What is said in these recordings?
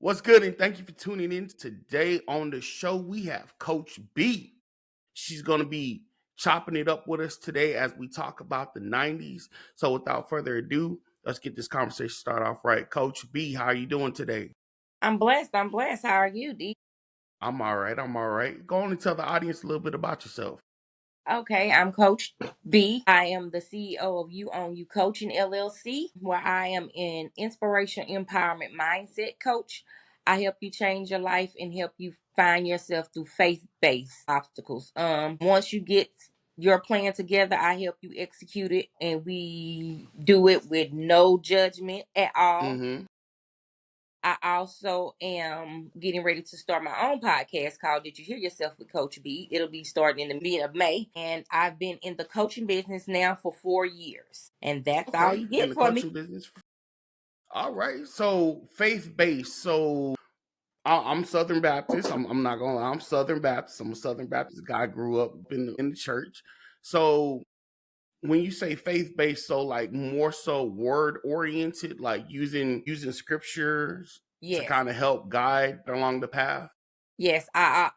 What's good? And thank you for tuning in. Today on the show, we have Coach B. She's going to be chopping it up with us today as we talk about the 90s. So without further ado, let's get this conversation started off right. Coach B, how are you doing today? I'm blessed. I'm blessed. How are you, D? I'm all right. I'm all right. Go on and tell the audience a little bit about yourself. Okay, I'm Coach B. I am the CEO of You Own You Coaching LLC, where I am an inspiration empowerment mindset coach. I help you change your life and help you find yourself through faith-based obstacles. Once you get your plan together, I help you execute it, and we do it with no judgment at all. Mm-hmm. I also am getting ready to start my own podcast called Did You Hear Yourself with Coach B? It'll be starting in the beginning of May. And I've been in the coaching business now for 4 years. And that's all Okay. you In get the for me. coaching business. All right. So faith-based. So I'm Southern Baptist. I'm not gonna lie. I'm Southern Baptist. I'm a Southern Baptist guy. Grew up in the church. So when you say faith based, so like more so word oriented, like using scriptures to Yes. kind of help guide along the path. Yes, I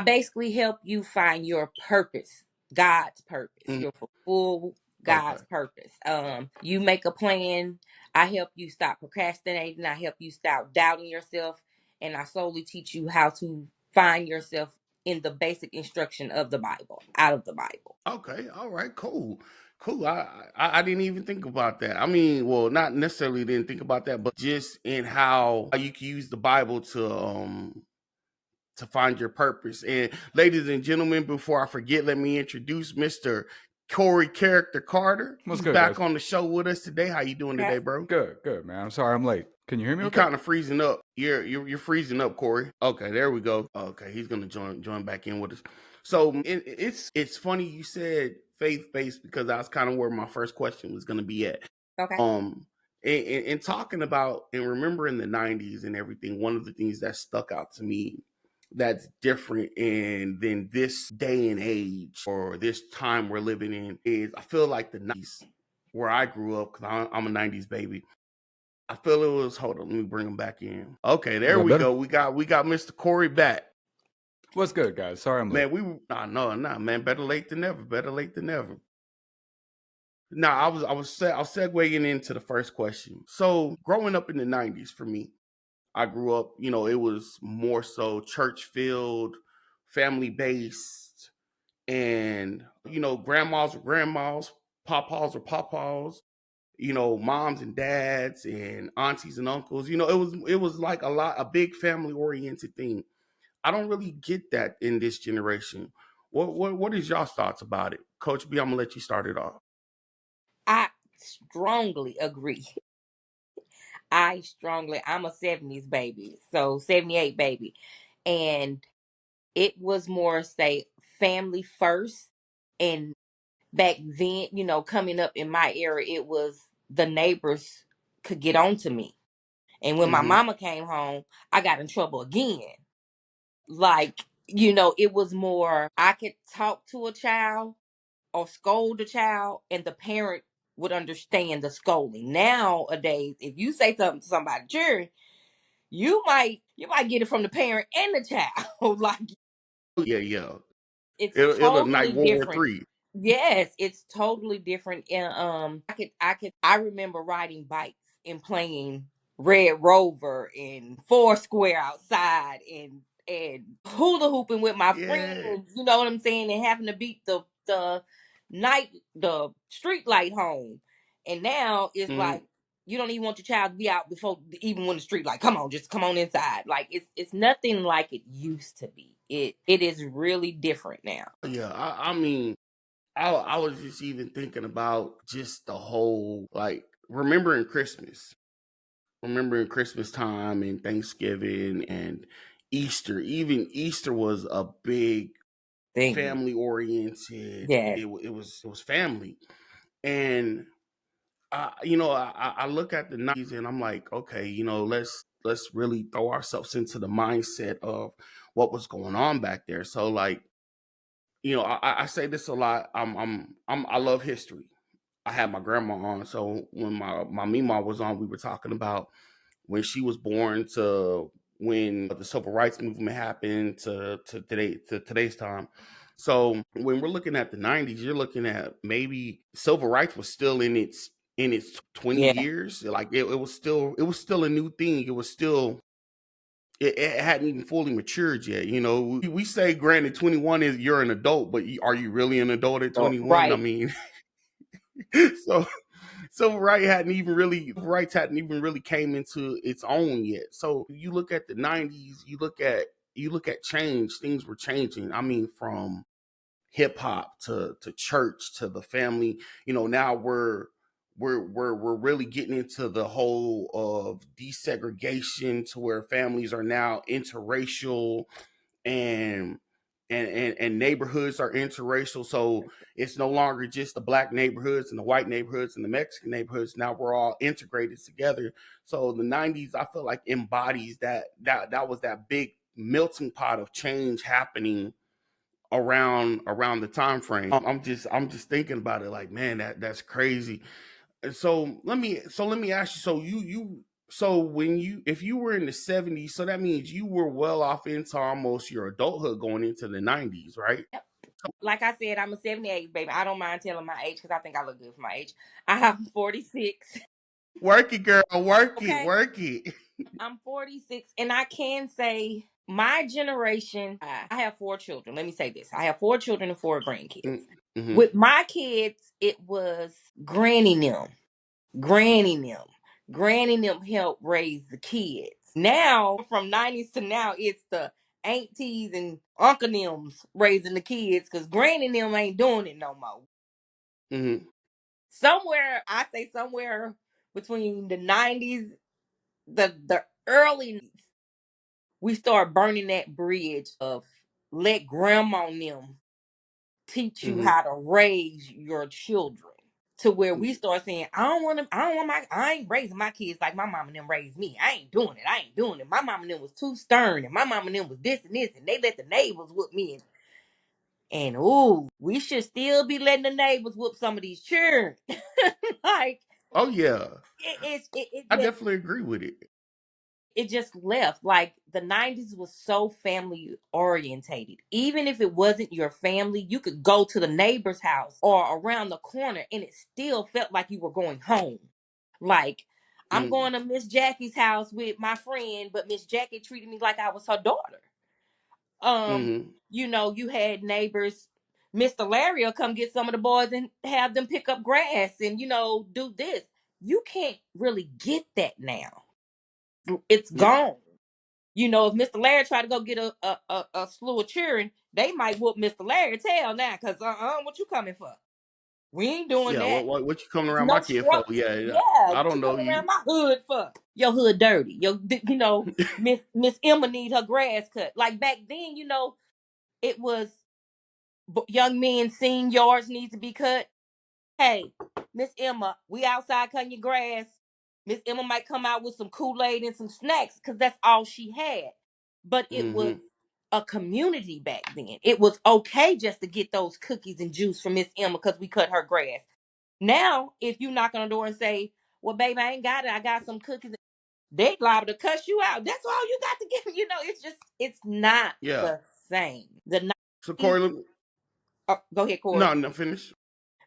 basically help you find your purpose, God's purpose, Mhm. your full Okay. God's purpose. You make a plan. I help you stop procrastinating. I help you stop doubting yourself, and I solely teach you how to find yourself in the basic instruction of the Bible, out of the Bible. Okay. All right. Cool. Cool. I didn't even think about that. I mean, well, not necessarily didn't think about that, but just in how you can use the Bible to find your purpose. And ladies and gentlemen, before I forget, let me introduce Mr. Corey Character Carter. What's He's good, back guys? on the show with us today. How you doing Okay. today, bro? Good, good, man. I'm sorry I'm late. Can you hear me You okay? kind of freezing up. You're freezing up, Corey. Okay, there we go. Okay, he's gonna join back in with us. So it's funny you said faith based because that's kind of where my first question was gonna be at. Okay. Um, and talking about and remembering the '90s and everything. One of the things that stuck out to me that's different in than this day and age or this time we're living in is I feel like the '90s where I grew up because I'm a '90s baby. I feel it was. Hold on, let me bring him back in. Okay, Is there that we better? go. We got Mr. Corey back. What's good, guys? Sorry I'm late. Man, nah, man. Better late than never. Better late than never. Now, I was segueing into the first question. So, growing up in the '90s, for me, I grew up. It was more so church filled, family based, and grandmas were grandmas, papas were papas. Moms and dads and aunties and uncles. It was like a big family oriented thing. I don't really get that in this generation. What is y'all thoughts about it? Coach B, I'm gonna let you start it off. I strongly agree. I'm a 70s baby, so 78 baby. And it was more, say, family first. And back then, coming up in my era, it was the neighbors could get on to me. And when my Mm-hmm. mama came home, I got in trouble again. Like, it was more, I could talk to a child or scold a child, and the parent would understand the scolding. Nowadays, if you say something to somebody, Jerry, you might get it from the parent and the child. Like, Yeah, yeah. it's It'll ignite totally World War different. Three. Yes, it's totally different. And I remember riding bikes and playing Red Rover and Foursquare outside and hula hooping with my Yeah. friends. You know what I'm saying? And having to beat the street light home. And now it's Mm-hmm. like you don't even want your child to be out before even when the street light. Come on, just come on inside. Like it's nothing like it used to be. It is really different now. Yeah. I mean, I was just even thinking about just the whole like remembering Christmas time and Thanksgiving and Easter. Even Easter was a big Thing. family oriented. Yes. It was family, and I look at the '90s and I'm like, okay, let's really throw ourselves into the mindset of what was going on back there. So like, I say this a lot. I love history. I had my grandma on, so when my Mima was on, we were talking about when she was born to when the civil rights movement happened to today's time. So when we're looking at the 90s, you're looking at maybe civil rights was still in its 20 Yeah. years. Like it was still a new thing. It was still it hadn't even fully matured yet. You know, we say granted 21 is you're an adult, but are you really an adult at 21? I Right. mean, so rights hadn't even really came into its own yet. So you look at the 90s, you look at change, things were changing. I mean, from hip hop to church to the family. You know, now we're really getting into the whole of desegregation to where families are now interracial and and neighborhoods are interracial. So it's no longer just the black neighborhoods and the white neighborhoods and the Mexican neighborhoods. Now we're all integrated together. So the 90s, I feel like embodies that was that big melting pot of change happening around the time frame. I'm just thinking about it like, man, that's crazy. And so let me ask you, so when you if you were in the 70s, so that means you were well off into almost your adulthood going into the 90s, right? Like I said, I'm a 78 baby. I don't mind telling my age because I think I look good for my age. I'm 46. Work it, girl, Okay. work it. I'm 46, and I can say my generation, I have four children. Let me say this: I have four children and four grandkids. Mm-hmm. With my kids, it was granny them, granny them, granny them help raise the kids. Now, from 90s to now, it's the aunties and uncle them's raising the kids because granny them ain't doing it no more. Mm-hmm. Somewhere, I say somewhere between the 90s, the early we start burning that bridge of let grandma and them teach you Mm-hmm. how to raise your children to where we start saying, I ain't raising my kids like my mama and them raised me. I ain't doing it. I ain't doing it. My mama and them was too stern and my mama and them was this and they let the neighbors whoop me. And ooh, we should still be letting the neighbors whoop some of these children. Like Oh yeah, it I just definitely agree with it. left. Like the 90s was so family orientated. Even if it wasn't your family, you could go to the neighbor's house or around the corner and it still felt like you were going home. Like I'm Mm-hmm. going to Miss Jackie's house with my friend, but Miss Jackie treated me like I was her daughter. Um, Mm-hmm. you had neighbors. Mr. Larry will come get some of the boys and have them pick up grass and do this. You can't really get that now. It's Yeah, gone. If Mr. Larry tried to go get a slew of children, they might whoop Mr. Larry tail now, cause what you coming for? We ain't doing yeah. that. What you coming It's around no my kid for? structure. Yeah, yeah. Yeah, I what don't you know coming around you. my hood for? Your hood dirty. Miss Emma need her grass cut. Like back then, it was young men seeing yards need to be cut. Hey, Miss Emma, we outside cutting your grass. Miss Emma might come out with some Kool-Aid and some snacks because that's all she had. But it was Mm-hmm. a community back then. It was okay just to get those cookies and juice from Miss Emma because we cut her grass. Now, if you knock on the door and say, well, baby, I ain't got it. I got some cookies. They liable to cuss you out. That's all you got to give. It's not Yeah. the same. The So 90s, Corey, go ahead, Corey. no, no, finish.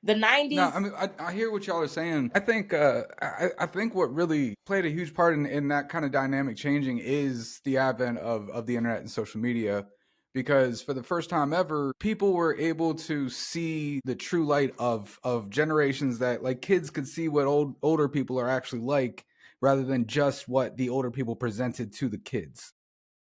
The No, 90s, I mean I hear what y'all are saying. I think what really played a huge part in that kind of dynamic changing is the advent of the internet and social media. Because for the first time ever, people were able to see the true light of generations that like kids could see what older people are actually like rather than just what the older people presented to the kids.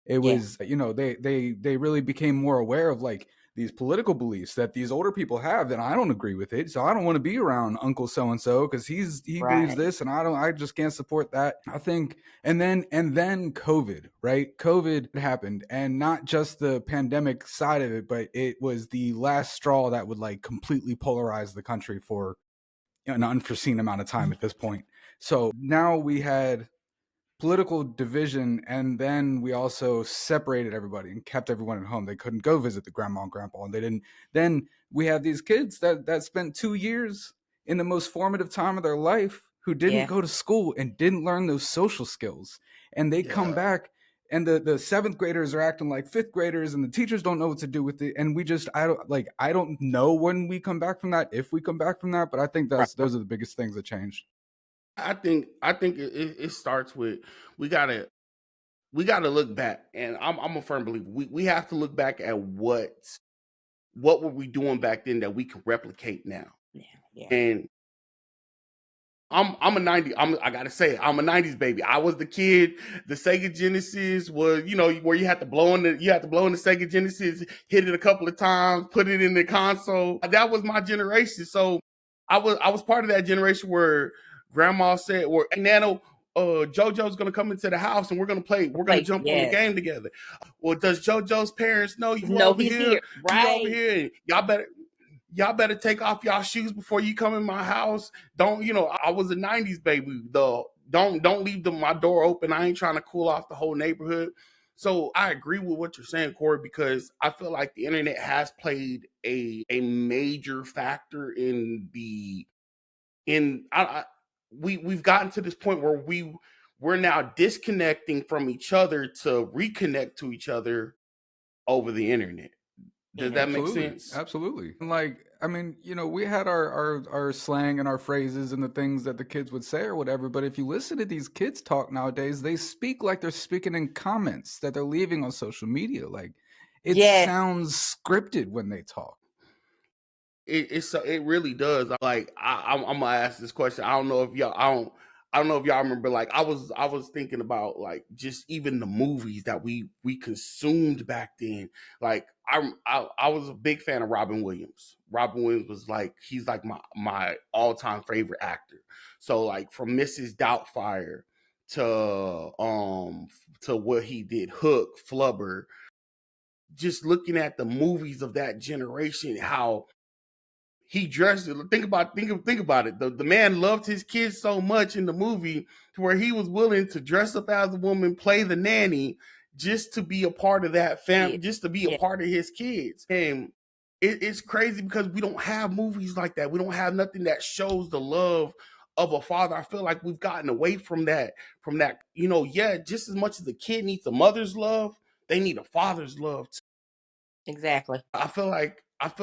It yeah, was, they really became more aware of like these political beliefs that these older people have, and I don't agree with it, so I don't want to be around Uncle so and so because he believes right. this and I just can't support that. I think. And then COVID, right? COVID happened, and not just the pandemic side of it, but it was the last straw that would like completely polarize the country for an unforeseen amount of time at this point. So now we had political division, and then we also separated everybody and kept everyone at home. They couldn't go visit the grandma and grandpa, and they didn't. Then we have these kids that spent 2 years in the most formative time of their life who didn't Yeah. go to school and didn't learn those social skills. And they come Yeah. back and the seventh graders are acting like fifth graders and the teachers don't know what to do with it. And we just, I don't know when we come back from that, if we come back from that, but I think Right. those are the biggest things that changed. I think it starts with we gotta we gotta look back, and I'm a firm believer. We have to look back at what were we doing back then that we can replicate now. Yeah. Yeah. And I'm a 90. I gotta say, I'm a 90s baby. I was the kid. The Sega Genesis was, where you had to blow in the Sega Genesis, hit it a couple of times, put it in the console. That was my generation. So I was part of that generation where grandma said, or hey, Nano, JoJo's gonna come into the house and we're gonna Play. jump on the Yes. game together. Well, does JoJo's parents know you No, over he's here? here. You over Right. here? Y'all better take off y'all shoes before you come in my house. Don't I was a 90s baby. Don't leave my door open. I ain't trying to cool off the whole neighborhood. So I agree with what you're saying, Corey, because I feel like the internet has played a major factor in the in I we've gotten to this point where we're now disconnecting from each other to reconnect to each other over the internet. Does Hmm. that make Absolutely, sense? absolutely. Like, I mean, we had our slang and our phrases and the things that the kids would say or whatever. But if you listen to these kids talk nowadays, they speak like they're speaking in comments that they're leaving on social media. Like, it Yes. sounds scripted when they talk. It really does. Like I'm gonna ask this question. I don't know if y'all remember. Like I was thinking about like just even the movies that we consumed back then. Like I was a big fan of Robin Williams. Robin Williams was like he's like my all time favorite actor. So like from Mrs. Doubtfire to to what he did, Hook, Flubber. Just looking at the movies of that generation, how he dressed it. Think about it. The man loved his kids so much in the movie to where he was willing to dress up as a woman, play the nanny, just to be a part of that Yeah. family, just to be a Yeah. part of his kids. And it's crazy because we don't have movies like that. We don't have nothing that shows the love of a father. I feel like we've gotten away from that. Yeah, just as much as the kid needs a mother's love, they need a father's love. Exactly. I feel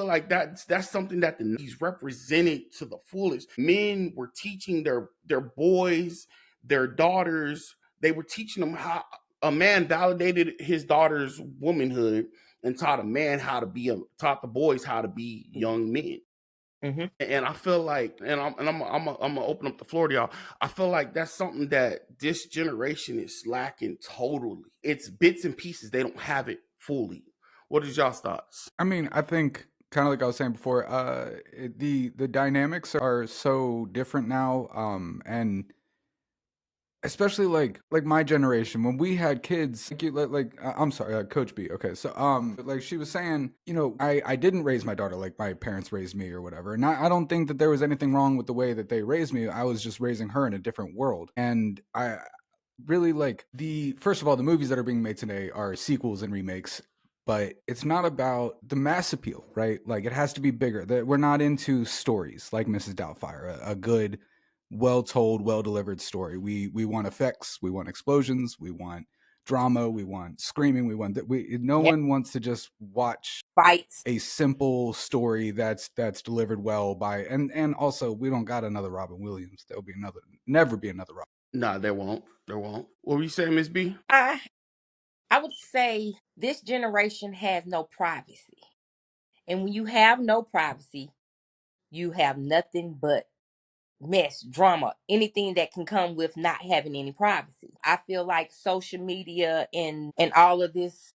like that's something that the '90s represented to the fullest. Men were teaching their boys, their daughters. They were teaching them how a man validated his daughter's womanhood and taught the boys how to be young men. Hmm. And I feel like, I'm gonna open up the floor to y'all. I feel like that's something that this generation is lacking totally. It's bits and pieces. They don't have it fully. What is y'all's thoughts? I mean, I think kind of like I was saying before, the dynamics are so different now, and especially like my generation when we had kids I'm sorry, Coach B. Okay, so like she was saying, I didn't raise my daughter like my parents raised me or whatever, and I don't think that there was anything wrong with the way that they raised me. I was just raising her in a different world, and I really like the first of all, the movies that are being made today are sequels and remakes, but it's not about the mass appeal, right? Like it has to be bigger. That we're not into stories like Mrs. Doubtfire, a good, well told, well delivered story. We want effects, we want explosions, we want drama, we want screaming, we want that. We no Yeah. one wants to just watch Fights. a simple story that's delivered well by and also we don't got another Robin Williams. There'll be another, never be another Robin. Nah, there won't. There won't. What were you saying, Miss B? I I would say this generation has no privacy. And when you have no privacy, you have nothing but mess, drama, anything that can come with not having any privacy. I feel like social media and all of these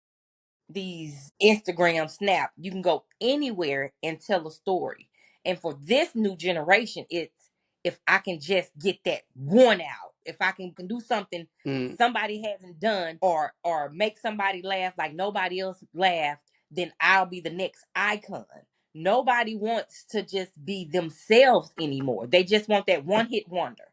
Instagram snap, you can go anywhere and tell a story. And for this new generation, it's if I can just get that one out, if I can do something Mm, somebody hasn't done or make somebody laugh like nobody else laughed, then I'll be the next icon. Nobody wants to just be themselves anymore. They just want that one hit wonder.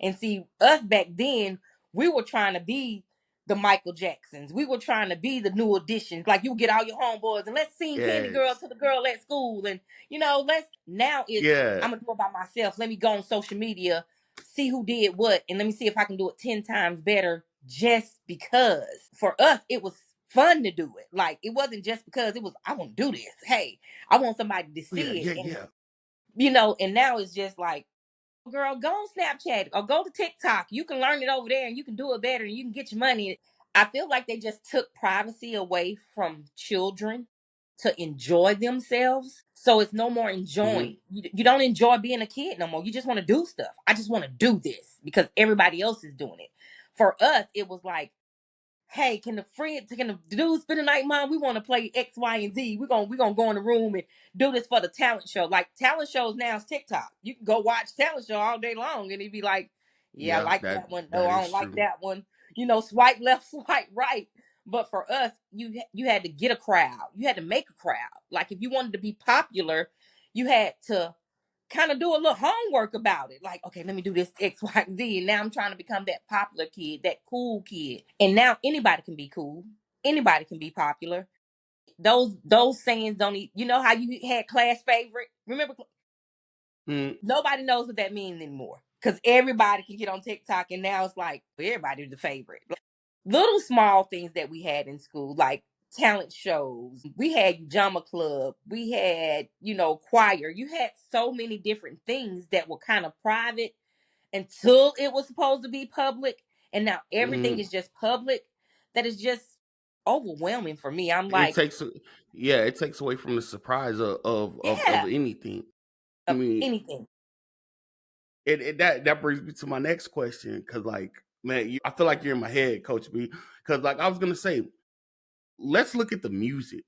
And see, us back then, we were trying to be the Michael Jacksons. We were trying to be the new additions. Like you get all your homeboys and let's sing Candy Girl yes. to the girl at school. And let's now it's Yeah. I'm gonna do it by myself. Let me go on social media. see who did what, and let me see if I can do it 10 times better just because. For us, it was fun to do it. Like, it wasn't just because it was, I want to do this. Hey, I want somebody to Yeah, see it. yeah, And, yeah. and now it's just like, girl, go on Snapchat or go to TikTok. You can learn it over there and you can do it better and you can get your money. I feel like they just took privacy away from children to enjoy themselves. So it's no more Hmm. enjoying. You don't enjoy being a kid no more. You just want to do stuff. I just want to do this because everybody else is doing it. For us, it was like, hey, can the dudes spend the night, mom? We want to play X, Y, and Z. We're gonna go in the room and do this for the talent show. Like, talent shows now is TikTok. You can go watch talent show all day long and it'd be like, yeah, I Yeah, like that that one. No, that I is don't like true. that one. Swipe left, swipe right. But for us, you had to get a crowd. You had to make a crowd. Like, if you wanted to be popular, you had to kind of do a little homework about it. Like, okay, let me do this X, Y, Z. And now I'm trying to become that popular kid, that cool kid. And now anybody can be cool. Anybody can be popular. Those sayings don't you know how you had class favorite? Remember, Mm, nobody knows what that means anymore. Because everybody can get on TikTok and now it's like everybody's the favorite. Little small things that we had in school, like talent shows. We had drama club. We had, choir. You had so many different things that were kind of private until it was supposed to be public. And now everything mm. is just public. That is just overwhelming for me. I'm It like, takes, yeah, it takes away from the surprise of yeah, anything. I of mean, anything. that brings me to my next question, because like, man, I feel like you're in my head, Coach B. Because like I was gonna say, let's look at the music.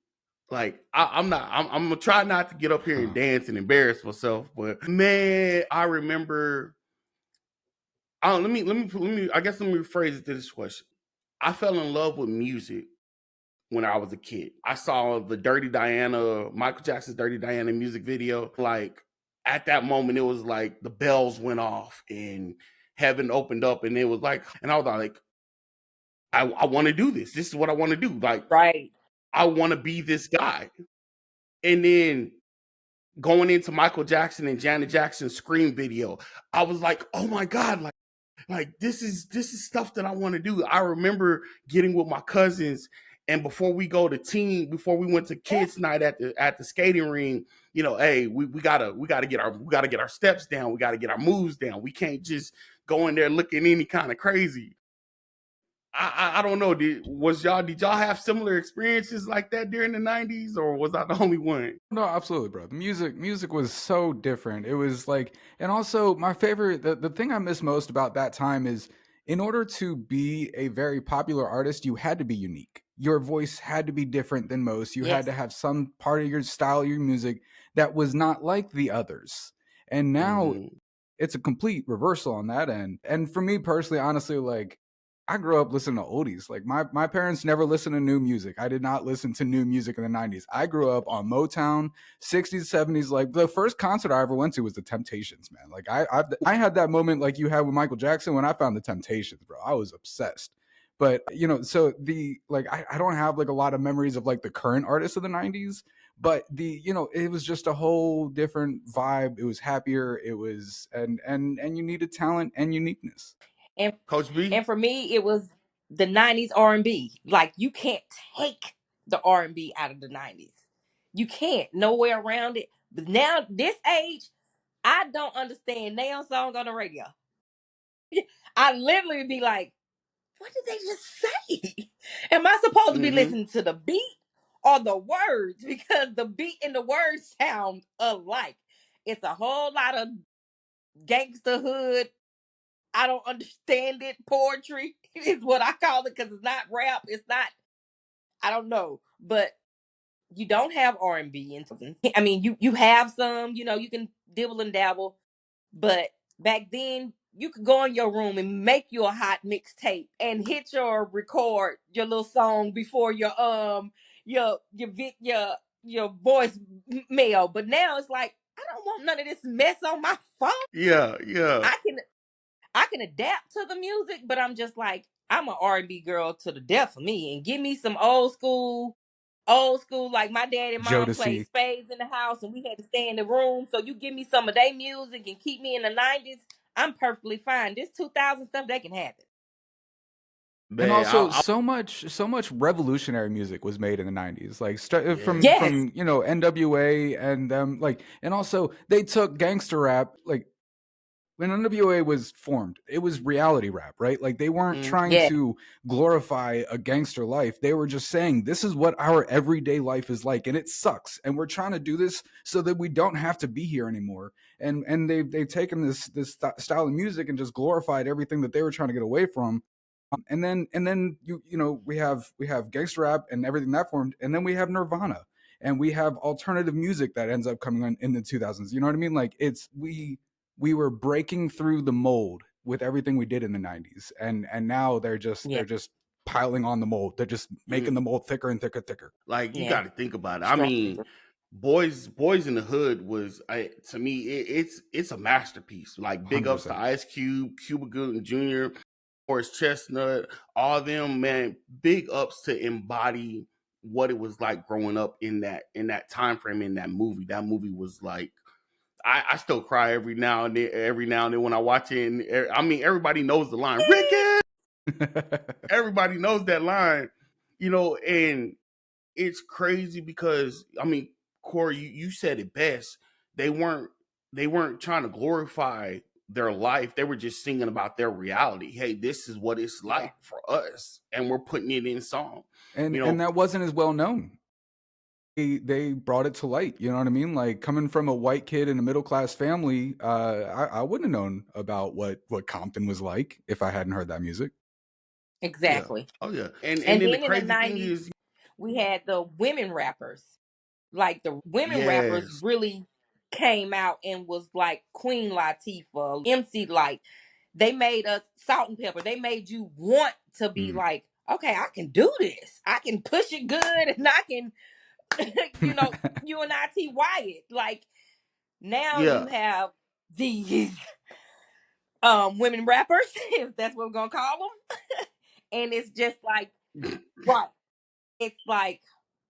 Like I'm gonna try not to get up here and dance and embarrass myself, but man, I remember. Let me. I guess let me rephrase it to this question. I fell in love with music when I was a kid. I saw the Dirty Diana, Michael Jackson's Dirty Diana music video. Like, at that moment, it was like the bells went off and heaven opened up, and it was like, and I was like, I want to do this. This is what I want to do. Like, Right. I want to be this guy. And then going into Michael Jackson and Janet Jackson's Scream video, I was like, oh my God, like this is stuff that I want to do. I remember getting with my cousins, and before we went to Yeah. kids night at the skating ring, hey, we gotta get our steps down. We gotta get our moves down. We can't just go in there looking any kind of crazy. I don't know. Did y'all have similar experiences like that during the '90s, or was I the only one? No, absolutely, bro. Music was so different. It was like, and also my favorite, the thing I miss most about that time is, in order to be a very popular artist, you had to be unique. Your voice had to be different than most. You had Yes. to have some part of your style, your music that was not like the others. And now Mm-hmm. it's a complete reversal on that end. And for me personally, honestly, like, I grew up listening to oldies. Like, my parents never listened to new music. I did not listen to new music in the 90s. I grew up on Motown, 60s, 70s. Like, the first concert I ever went to was the Temptations, man. Like, I had that moment like you had with Michael Jackson when I found the Temptations, bro. I was obsessed. But so the like I don't have like a lot of memories of like the current artists of the 90s, but it was just a whole different vibe. It was happier. It was and you needed talent and uniqueness. And Coach B. and for me, it was the '90s R&B. Like, you can't take the R&B out of the '90s. You can't. Nowhere around it. But now, this age, I don't understand now song on the radio. I literally be like, what did they just say? Am I supposed to be Mm-hmm. listening to the beat or the words? Because the beat and the words sound alike. It's a whole lot of gangsterhood. I don't understand it. Poetry is what I call it, because it's not rap. It's not. I don't know, but you don't have R&B in. I mean, you have some. You can dibble and dabble, but back then you could go in your room and make you a hot mixtape and hit record your little song before your voice mail. But now it's like, I don't want none of this mess on my phone. Yeah, yeah. I can I can adapt to the music, but I'm just like, I'm an R&B girl to the death of me. And give me some old school. Like, my dad and mom played Jodeci. spades in the house, and we had to stay in the room. So you give me some of their music and keep me in the '90s. I'm perfectly fine. This 2000 stuff, they can have it. And Man, also, so much revolutionary music was made in the '90s, like from yes. Yes. from NWA and them, like, and also they took gangster rap, like when NWA was formed, it was reality rap, right? Like they weren't Mm, trying Yeah. to glorify a gangster life. They were just saying this is what our everyday life is like, and it sucks. And we're trying to do this so that we don't have to be here anymore. And they've taken this style of music and just glorified everything that they were trying to get away from. And then we have gangster rap and everything that formed, and then we have Nirvana, and we have alternative music that ends up coming on in the 2000s. You know what I mean? Like we were breaking through the mold with everything we did in the 90s, and now they're just Yeah. they're just piling on the mold. They're just making mm. the mold thicker and thicker, thicker. Like you Yeah. got to think about it. I Stronger. mean, boys in the Hood was to me it's a masterpiece. Like big ups to 100%. Ice Cube, Cuba Gooding Jr., Horace Chestnut, all them, man. Big ups to embody what it was like growing up in that time frame in that movie. That movie was like I still cry every now and then when I watch it. And I mean, everybody knows the line, Ricky. Everybody knows that line, and it's crazy because I mean, Corey, you said it best. They weren't they weren't trying to glorify their life. They were just singing about their reality. Hey, this is what it's Yeah. like for us, and we're putting it in song. and You and know, that wasn't as well known. They brought it to light. You know what I mean? Like coming from a white kid in a middle class family, I wouldn't have known about what Compton was like if I hadn't heard that music. yeah, Exactly. oh yeah, and And then the then in the crazy thing 90s, is, we had the women rappers. Like the women rappers yes, really came out and was like Queen Latifah, MC Light. They made us Salt and Pepper. They made you want to be Mm. like, okay, I can do this. I can push it good and I can, UNIT Wyatt. Like now you yeah, have these women rappers, if that's what we're gonna call them. And it's just like, right. It's like,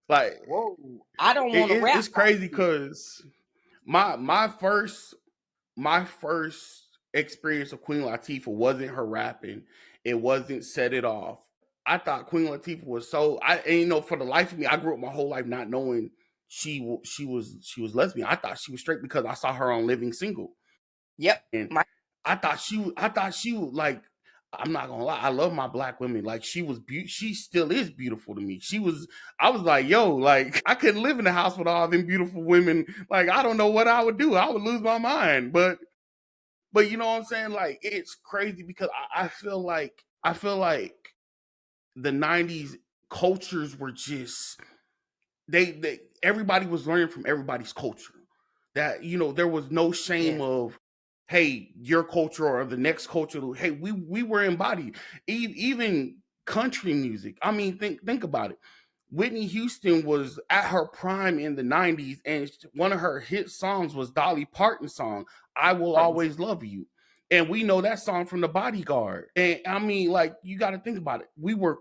like whoa, I don't want to rap it's like crazy this. because my first experience of Queen Latifah wasn't her rapping. It wasn't Set It Off. I thought Queen Latifah was for the life of me, I grew up my whole life not knowing she was lesbian. I thought she was straight because I saw her on Living Single, Yep. and My I thought she was like. I'm not gonna lie, I love my black women. Like she still is beautiful to me. I was like, yo, like I couldn't live in the house with all them beautiful women. Like I don't know what I would do. I would lose my mind. But you know what I'm saying? Like it's crazy because I feel like the '90s cultures were just they everybody was learning from everybody's culture. That there was no shame yes. of hey your culture or the next culture. Hey, we were embodied. Even country music. I mean, think about it. Whitney Houston was at her prime in the '90s, and one of her hit songs was Dolly Parton's song, I Will Pardons. Always Love You. And we know that song from The Bodyguard. And I mean, like, you got to think about it. We were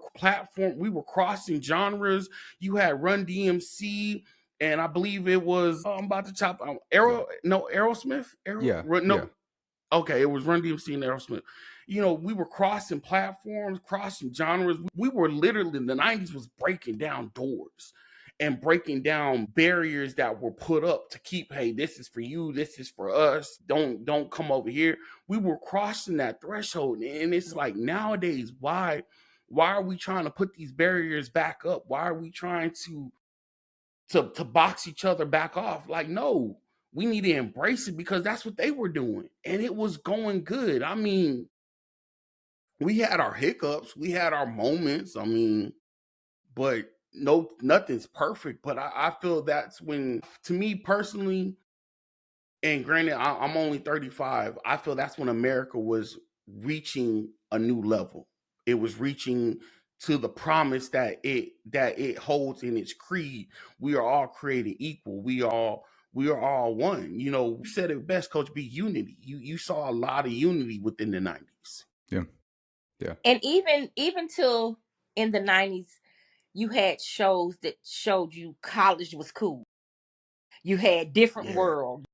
crossing genres. You had Run DMC, and I believe it was, I'm about to chop, Yeah. Aerosmith? Yeah. Yeah. No, okay, it was Run DMC and Aerosmith. We were crossing platforms, crossing genres. We were literally in the '90s was breaking down doors and breaking down barriers that were put up to keep. Hey, this is for you. This is for us. Don't come over here. We were crossing that threshold, and it's like nowadays, why are we trying to put these barriers back up? Why are we trying to box each other back off? Like, no, we need to embrace it because that's what they were doing. And it was going good. I mean, we had our hiccups, we had our moments. I mean, but no, nothing's perfect. But I feel that's when, to me personally, and granted, I'm only 35. I feel that's when America was reaching a new level. It was reaching to the promise that it holds in its creed. We are all created equal. We are all one. You said it best, Coach B. Unity. You saw a lot of unity within the '90s. Yeah. Yeah. And even till in the 90s, you had shows that showed you college was cool. You had different Yeah. world.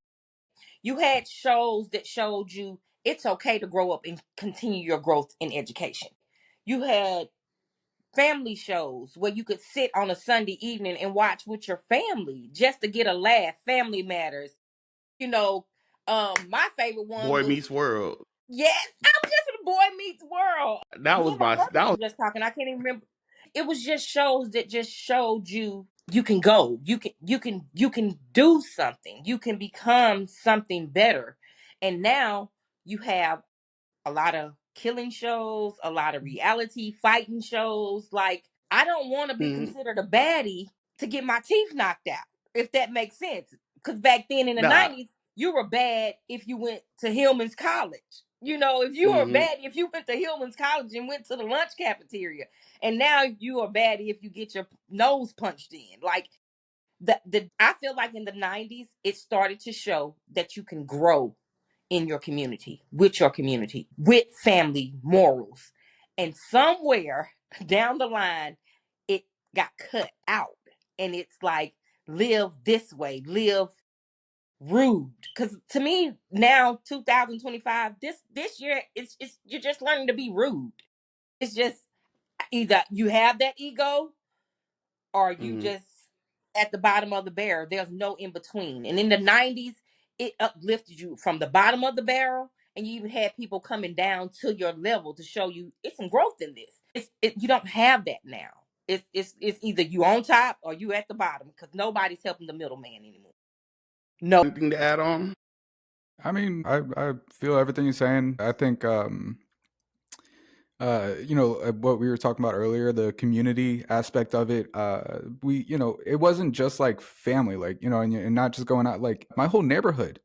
You had shows that showed you it's okay to grow up and continue your growth in education. You had family shows where you could sit on a Sunday evening and watch with your family just to get a laugh. Family Matters. You know, my favorite one Boy was, Meets World. yes, I'm just a Boy Meets World. That Me was and my my brother that was was just talking. I can't even remember. It was just shows that just showed you can go. You can do something. You can become something better. And now you have a lot of killing shows, a lot of reality fighting shows. Like, I don't want to be mhm. considered a baddie to get my teeth knocked out, if that makes sense. Because back then in the Nah. 90s, you were bad if you went to Hillman's College. You know, if you were Mhm. bad if you went to Hillman's College and went to the lunch cafeteria. And now you are bad if you get your nose punched in. Like, the I feel like in the 90s, it started to show that you can grow in your community, with family morals. And somewhere down the line, it got cut out. And it's like, live this way, live rude. Because to me, now 2025, this year, it's you're just learning to be rude. It's just either you have that ego or you Mhm. just at the bottom of the barrel. There's no in between. And in the 90s, it uplifted you from the bottom of the barrel, and you even had people coming down to your level to show you it's some growth in this. You don't have that now. It's either you on top or you at the bottom, because nobody's helping the middleman anymore. No. Anything to add on? I mean, I feel everything you're saying. I think what we were talking about earlier, the community aspect of it, it wasn't just like family, like, and not just going out, like my whole neighborhood,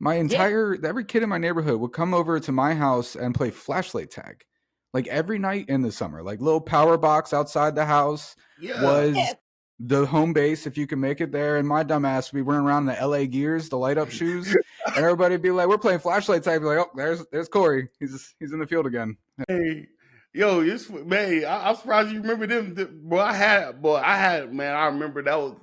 Yeah. every kid in my neighborhood would come over to my house and play flashlight tag, like every night in the summer. Like, little power box outside the house Yeah. was Yes. the home base if you can make it there. And my dumbass, we run around in the LA Gears, the light up shoes, and everybody'd be like, "We're playing flashlight tag." Be like, "Oh, there's Corey. He's in the field again." Hey, yo, this man, I'm surprised you remember them. Man, I remember that was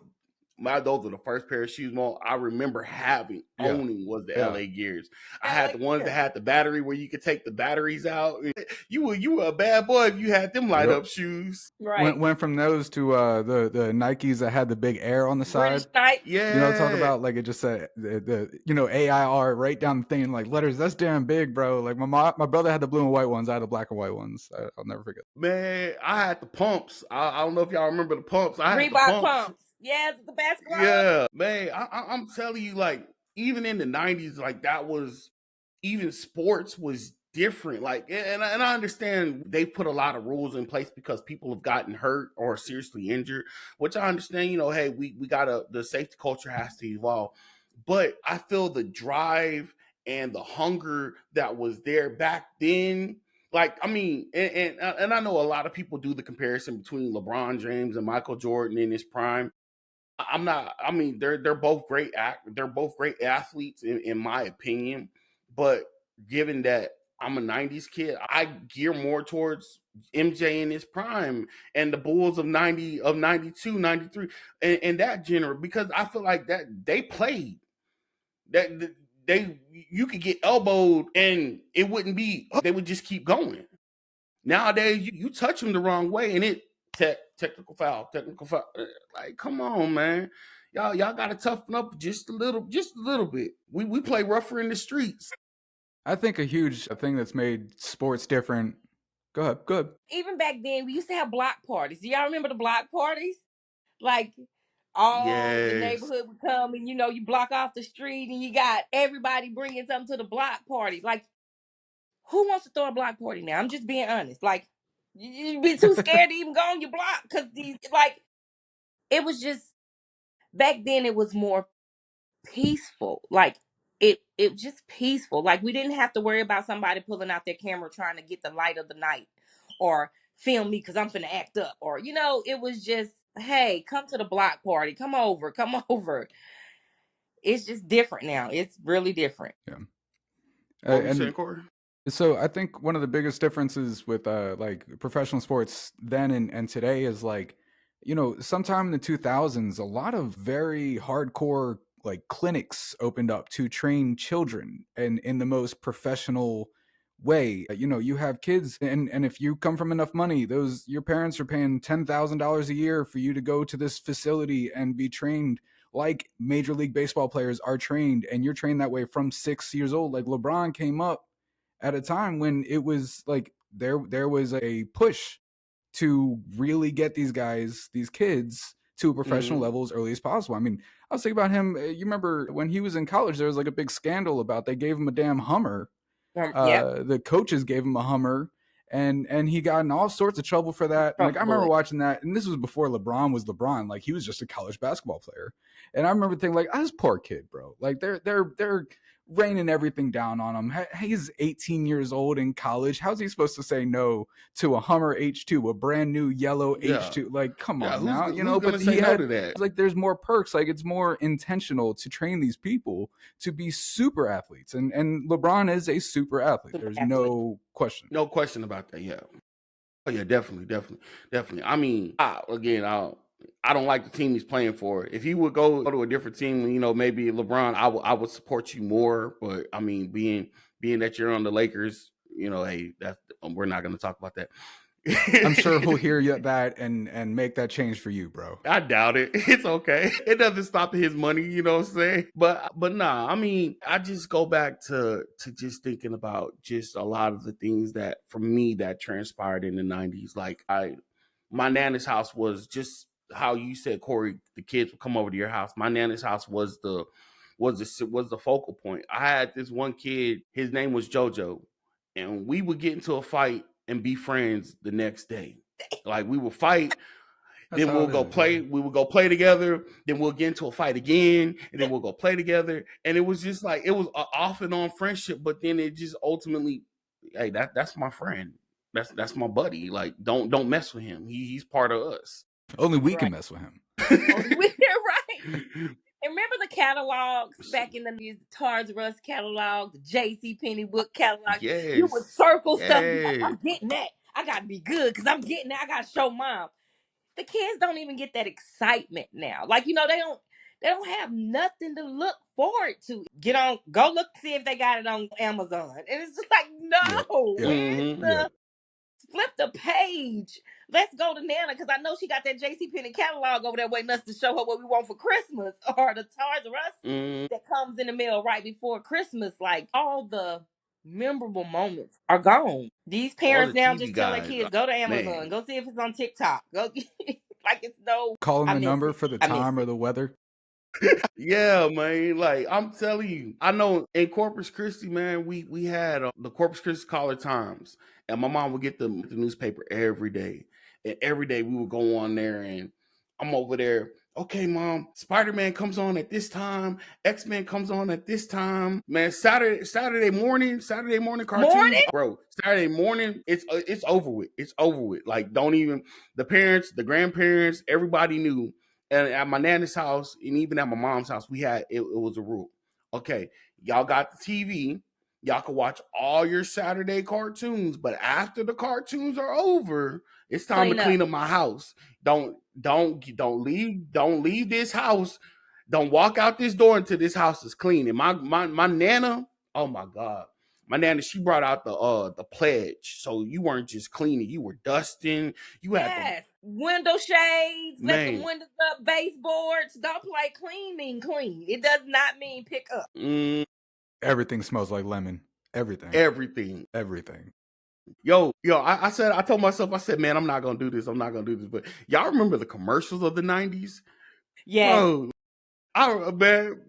those were the first pair of shoes, I remember Yeah, owning was the yeah. LA Gears. I had LA the ones that Gear. had the battery where you could take the batteries out. You were a bad boy if you had them light Yep. up shoes. Right. Went from those to the Nikes that had the big air on the British side. Knight. Talk Yeah. about, like, it just said the AIR right down the thing, like letters. That's damn big, bro. Like, my brother had the blue and white ones. I had the black and white ones. I'll never forget. Man, I had the pumps. I don't know if y'all remember the pumps. I had the Reebok pumps. pumps. Yes, the basketball. Yeah, man. I'm telling you, like, even in the '90s, like, that was even sports was different. Like, and I understand they put a lot of rules in place because people have gotten hurt or seriously injured, which I understand. Hey, we gotta, the safety culture has to evolve, but I feel the drive and the hunger that was there back then. Like, I mean, and I know a lot of people do the comparison between LeBron James and Michael Jordan in his prime. I'm not. I mean, they're both they're both great athletes in my opinion. But given that I'm a '90s kid, I gear more towards MJ in his prime and the Bulls of '92, '93, and that genre, because I feel like that they played that they you could get elbowed and it wouldn't be. They would just keep going. Nowadays, you touch them the wrong way and it technical foul, technical foul. Like, come on, man. Y'all got to toughen up just a little bit. We play rougher in the streets. I think a huge thing that's made sports different. Go ahead. Go ahead. Even back then, we used to have block parties. Do y'all remember the block parties? Like, all the Yes, neighborhood would come, and you block off the street, and you got everybody bringing something to the block party. Like, who wants to throw a block party now? I'm just being honest. Like, you be too scared to even go on your block, because it was just, back then it was more peaceful. Like, it just peaceful. Like, we didn't have to worry about somebody pulling out their camera trying to get the light of the night, or film me because I'm finna act up, or it was just, hey, come to the block party, come over, come over. It's just different now. It's really different. Yeah. what were you And saying, Corey? so I think one of the biggest differences with like professional sports then and today is, like, sometime in the 2000s, a lot of very hardcore like clinics opened up to train children and in the most professional way. You have kids, and if you come from enough money, those your parents are paying $10,000 a year for you to go to this facility and be trained like Major League Baseball players are trained, and you're trained that way from 6 years old. Like LeBron came up at a time when it was like there was a push to really get these kids to a professional level as early as possible. I mean, I was thinking about him. You remember when he was in college, there was like a big scandal about they gave him a damn Hummer. Yep. The coaches gave him a Hummer, and he got in all sorts of trouble for that. And like I remember watching that, and this was before LeBron was LeBron. Like he was just a college basketball player, and I remember thinking like, this poor kid, bro. Like they're raining everything down on him. He's 18 years old in college. How's he supposed to say no to a Hummer H2, a brand new yellow H2? Like, come on now, who's But say he no had to that? like, there's more perks. Like, it's more intentional to train these people to be super athletes, and LeBron is a super athlete. There's no question. No question about that. Yeah. Oh yeah, definitely. I mean, I don't like the team he's playing for. If he would go to a different team, maybe LeBron, I would support you more. But I mean, being that you're on the Lakers, hey, we're not going to talk about that. I'm sure he'll hear that and make that change for you, bro. I doubt it. It's okay. It doesn't stop his money, you know what I'm saying? But nah, I mean, I just go back to just thinking about just a lot of the things that for me that transpired in the 90s. Like my nana's house was just how you said, Corey, the kids would come over to your house. My nana's house was the focal point. I had this one kid, his name was JoJo, and we would get into a fight and be friends the next day. Like we would fight, then we'll go play. We would go play together. Then we'll get into a fight again, and then we'll go play together. And it was just like it was an off and on friendship. But then it just ultimately, hey, that's my friend. That's my buddy. Like don't mess with him. He's part of us. Only we can mess with him. Right. And remember the catalogs back in the Toys R Us catalog, the J.C. Penney book catalog? Yes. You would circle stuff. Like, I'm getting that. I got to be good because I'm getting that. I got to show mom. The kids don't even get that excitement now. Like, they don't have nothing to look forward to. Go look, see if they got it on Amazon. And it's just like, no. Yep. Flip the page. Let's go to Nana because I know she got that J.C. Penney catalog over there waiting us to show her what we want for Christmas, or the Toys R Us that comes in the mail right before Christmas. Like all the memorable moments are gone. These parents now just tell their kids, go to Amazon, go see if it's on TikTok. Go like it's no calling the number for the time or the weather. Yeah, man. Like I'm telling you, I know in Corpus Christi, man, we had the Corpus Christi Caller Times, and my mom would get the newspaper every day, and every day we would go on there, and I'm over there. Okay, mom, Spider-Man comes on at this time. X-Men comes on at this time. Man, Saturday morning cartoons, bro. Saturday morning, it's over with. It's over with. Like, don't even the parents, the grandparents, everybody knew. And at my nana's house, and even at my mom's house, we had it was a rule. Okay, y'all got the TV. Y'all can watch all your Saturday cartoons, but after the cartoons are over, it's time to clean up my house. Don't leave this house. Don't walk out this door until this house is clean. And my nana, oh my God. My nana, she brought out the pledge. So you weren't just cleaning, you were dusting. You had window shades, let the windows up, baseboards. Don't play clean mean clean. It does not mean pick up. Everything smells like lemon. Everything. Yo, I told myself, I said, man, I'm not gonna do this. But y'all remember the commercials of the 90s? Yeah. Man,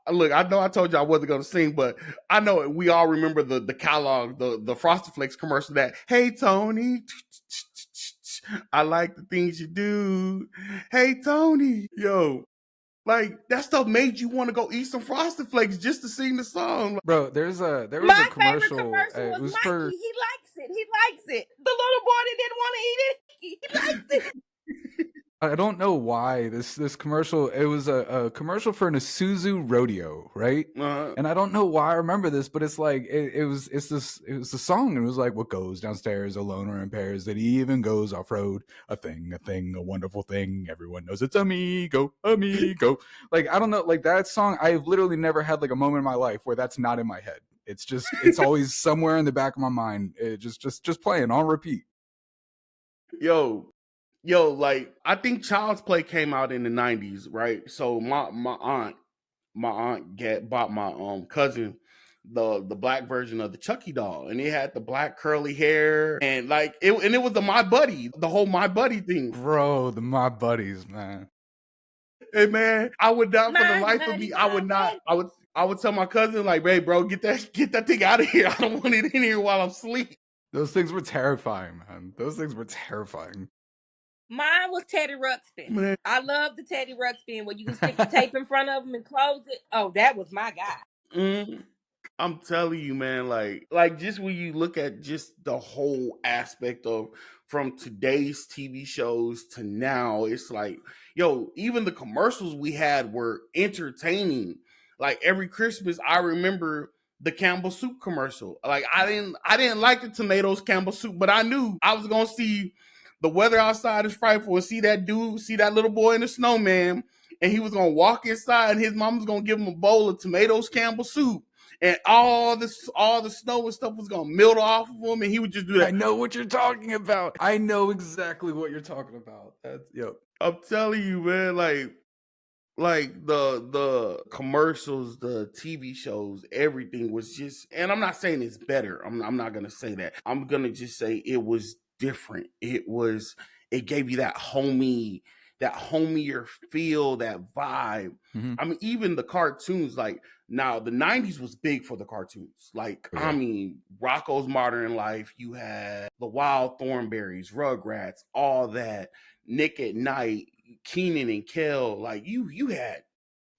look, I know I told you I wasn't gonna sing, but I know we all remember the catalog, the Frosted Flakes commercial that, hey Tony, I like the things you do. Hey Tony, yo. Like that stuff made you want to go eat some Frosted Flakes just to sing the song. Bro, there was a commercial. My favorite commercial was Mikey. He likes it. The little boy that didn't want to eat it, he likes it. I don't know why this commercial. It was a commercial for an Isuzu rodeo, right? Uh, And I don't know why I remember this, but it's like it was a song, and it was like what goes downstairs alone or in pairs that he even goes off road. A thing, a wonderful thing. Everyone knows it's amigo, amigo. Like I don't know, like that song. I've literally never had like a moment in my life where that's not in my head. It's always somewhere in the back of my mind. It just playing on repeat. yo, like I think Child's Play came out in the '90s, right? So my aunt bought my cousin the black version of the Chucky doll, and it had the black curly hair, and like it was the My Buddy, the whole My Buddy thing. Bro, my buddies, man. Hey man, I would not for the My life of buddy, me. I my would not. buddy. I would tell my cousin like, "Hey, bro, get that thing out of here. I don't want it in here while I'm asleep." Those things were terrifying, man. Those things were terrifying. Mine was Teddy Ruxpin. Man, I love the Teddy Ruxpin where you can stick the tape in front of him and close it. Oh, that was my guy. mm, I'm telling you, man, just when you look at just the whole aspect of from today's TV shows to now, it's like, yo, even the commercials we had were entertaining. Like every Christmas, I remember the Campbell soup commercial. Like I didn't like the tomatoes Campbell soup, but I knew I was gonna see the weather outside is frightful and see that little boy in the snowman, and he was gonna walk inside and his mom was gonna give him a bowl of tomatoes Campbell soup, and all the snow and stuff was gonna melt off of him, and he would just do I that. know what you're talking about. I know exactly what you're talking about. That's yep. I'm telling you, man, like the commercials, the TV shows, everything was just. And I'm not saying it's better. I'm not gonna say that. I'm gonna just say it was different. It gave you that homier feel, that vibe. Mm-hmm. I mean, even the cartoons, like now the '90s was big for the cartoons. Like, Oh, I yeah. mean, Rocco's Modern Life, you had the Wild Thornberries, Rugrats, all that, Nick at Night, Keenan and Kel. Like you had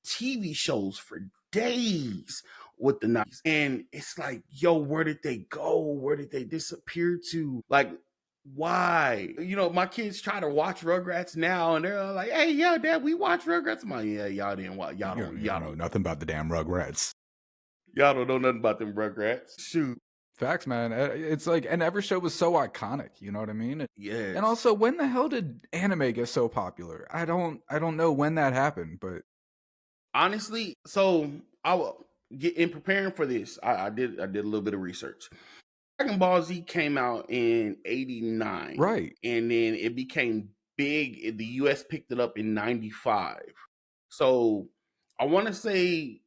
TV shows for days with the '90s, and it's like, yo, where did they go? Where did they disappear to? Like, why? My kids try to watch Rugrats now, and they're like, "Hey, yeah, Dad, we watch Rugrats." I'm like, "Yeah, y'all didn't watch. You don't know nothing about the damn Rugrats. Y'all don't know nothing about them Rugrats." Shoot, Facts, man. It's like, and every show was so iconic. You know what I mean? And yes. also, when the hell did anime get so popular? I don't know when that happened, but Honestly, so I will get in preparing for this. I did a little bit of research. Dragon Ball Z came out in '89, right. and then it became big. The US picked it up in '95. So I want to say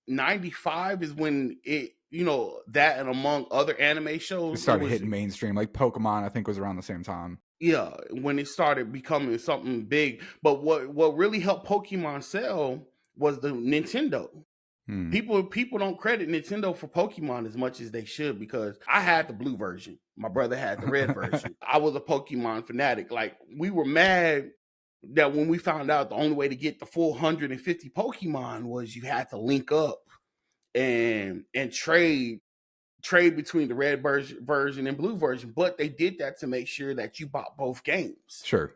'95 is when that, and among other anime It shows, it started was, hitting mainstream. Like Pokemon, I think was around the same time. yeah, when it started becoming something big. But what really helped Pokemon sell was the Nintendo. Hmm. People don't credit Nintendo for Pokemon as much as they should, because I had the blue version. My brother had the red version. I was a Pokemon fanatic. Like, we were mad that when we found out the only way to get the full 150 Pokemon was you had to link up and trade between the red version and blue version. But they did that to make sure that you bought both games. Sure.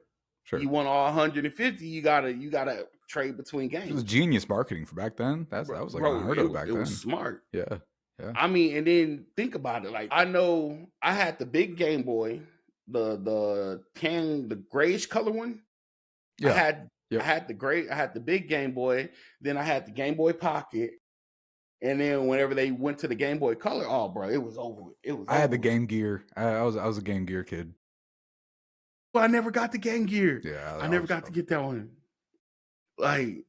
You want all 150, you gotta trade between It was games. genius marketing for back then. That was like Bro, unheard of back it was then. smart. Yeah. Yeah. I mean, and then think about it. Like, I know I had the big Game Boy, the grayish color one. I Yeah. had Yep. I had the big Game Boy, then I had the Game Boy Pocket, and then whenever they went to the Game Boy Color, oh bro, it was over with. It was I had over the with. Game Gear. I was a Game Gear kid. But I never got the Game Gear. Yeah, I never got to get that one. Like,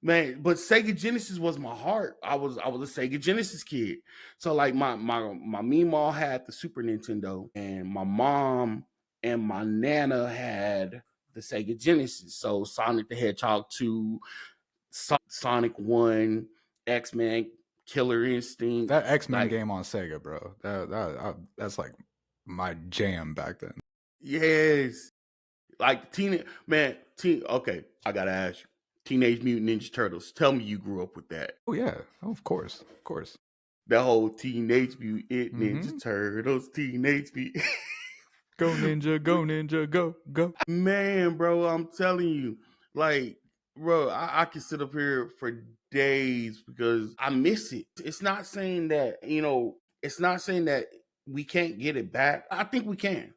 man, but Sega Genesis was my heart. I was a Sega Genesis kid. So like my Meemaw had the Super Nintendo, and my mom and my nana had the Sega Genesis. So Sonic the Hedgehog 2, Sonic 1, X-Men, Killer Instinct. That X-Men Like, game on Sega, bro. That's like my jam back then. yes. Like okay, I gotta ask you. Teenage Mutant Ninja Turtles. Tell me you grew up with that. Oh yeah, oh, of course, of course. The whole Teenage Mutant Mm-hmm. Ninja Turtles, Teenage Mutant. Go ninja, go ninja, go, go. Man, bro, I'm telling you, like, bro, I can sit up here for days because I miss it. It's not saying that, it's not saying that we can't get it back. I think we can.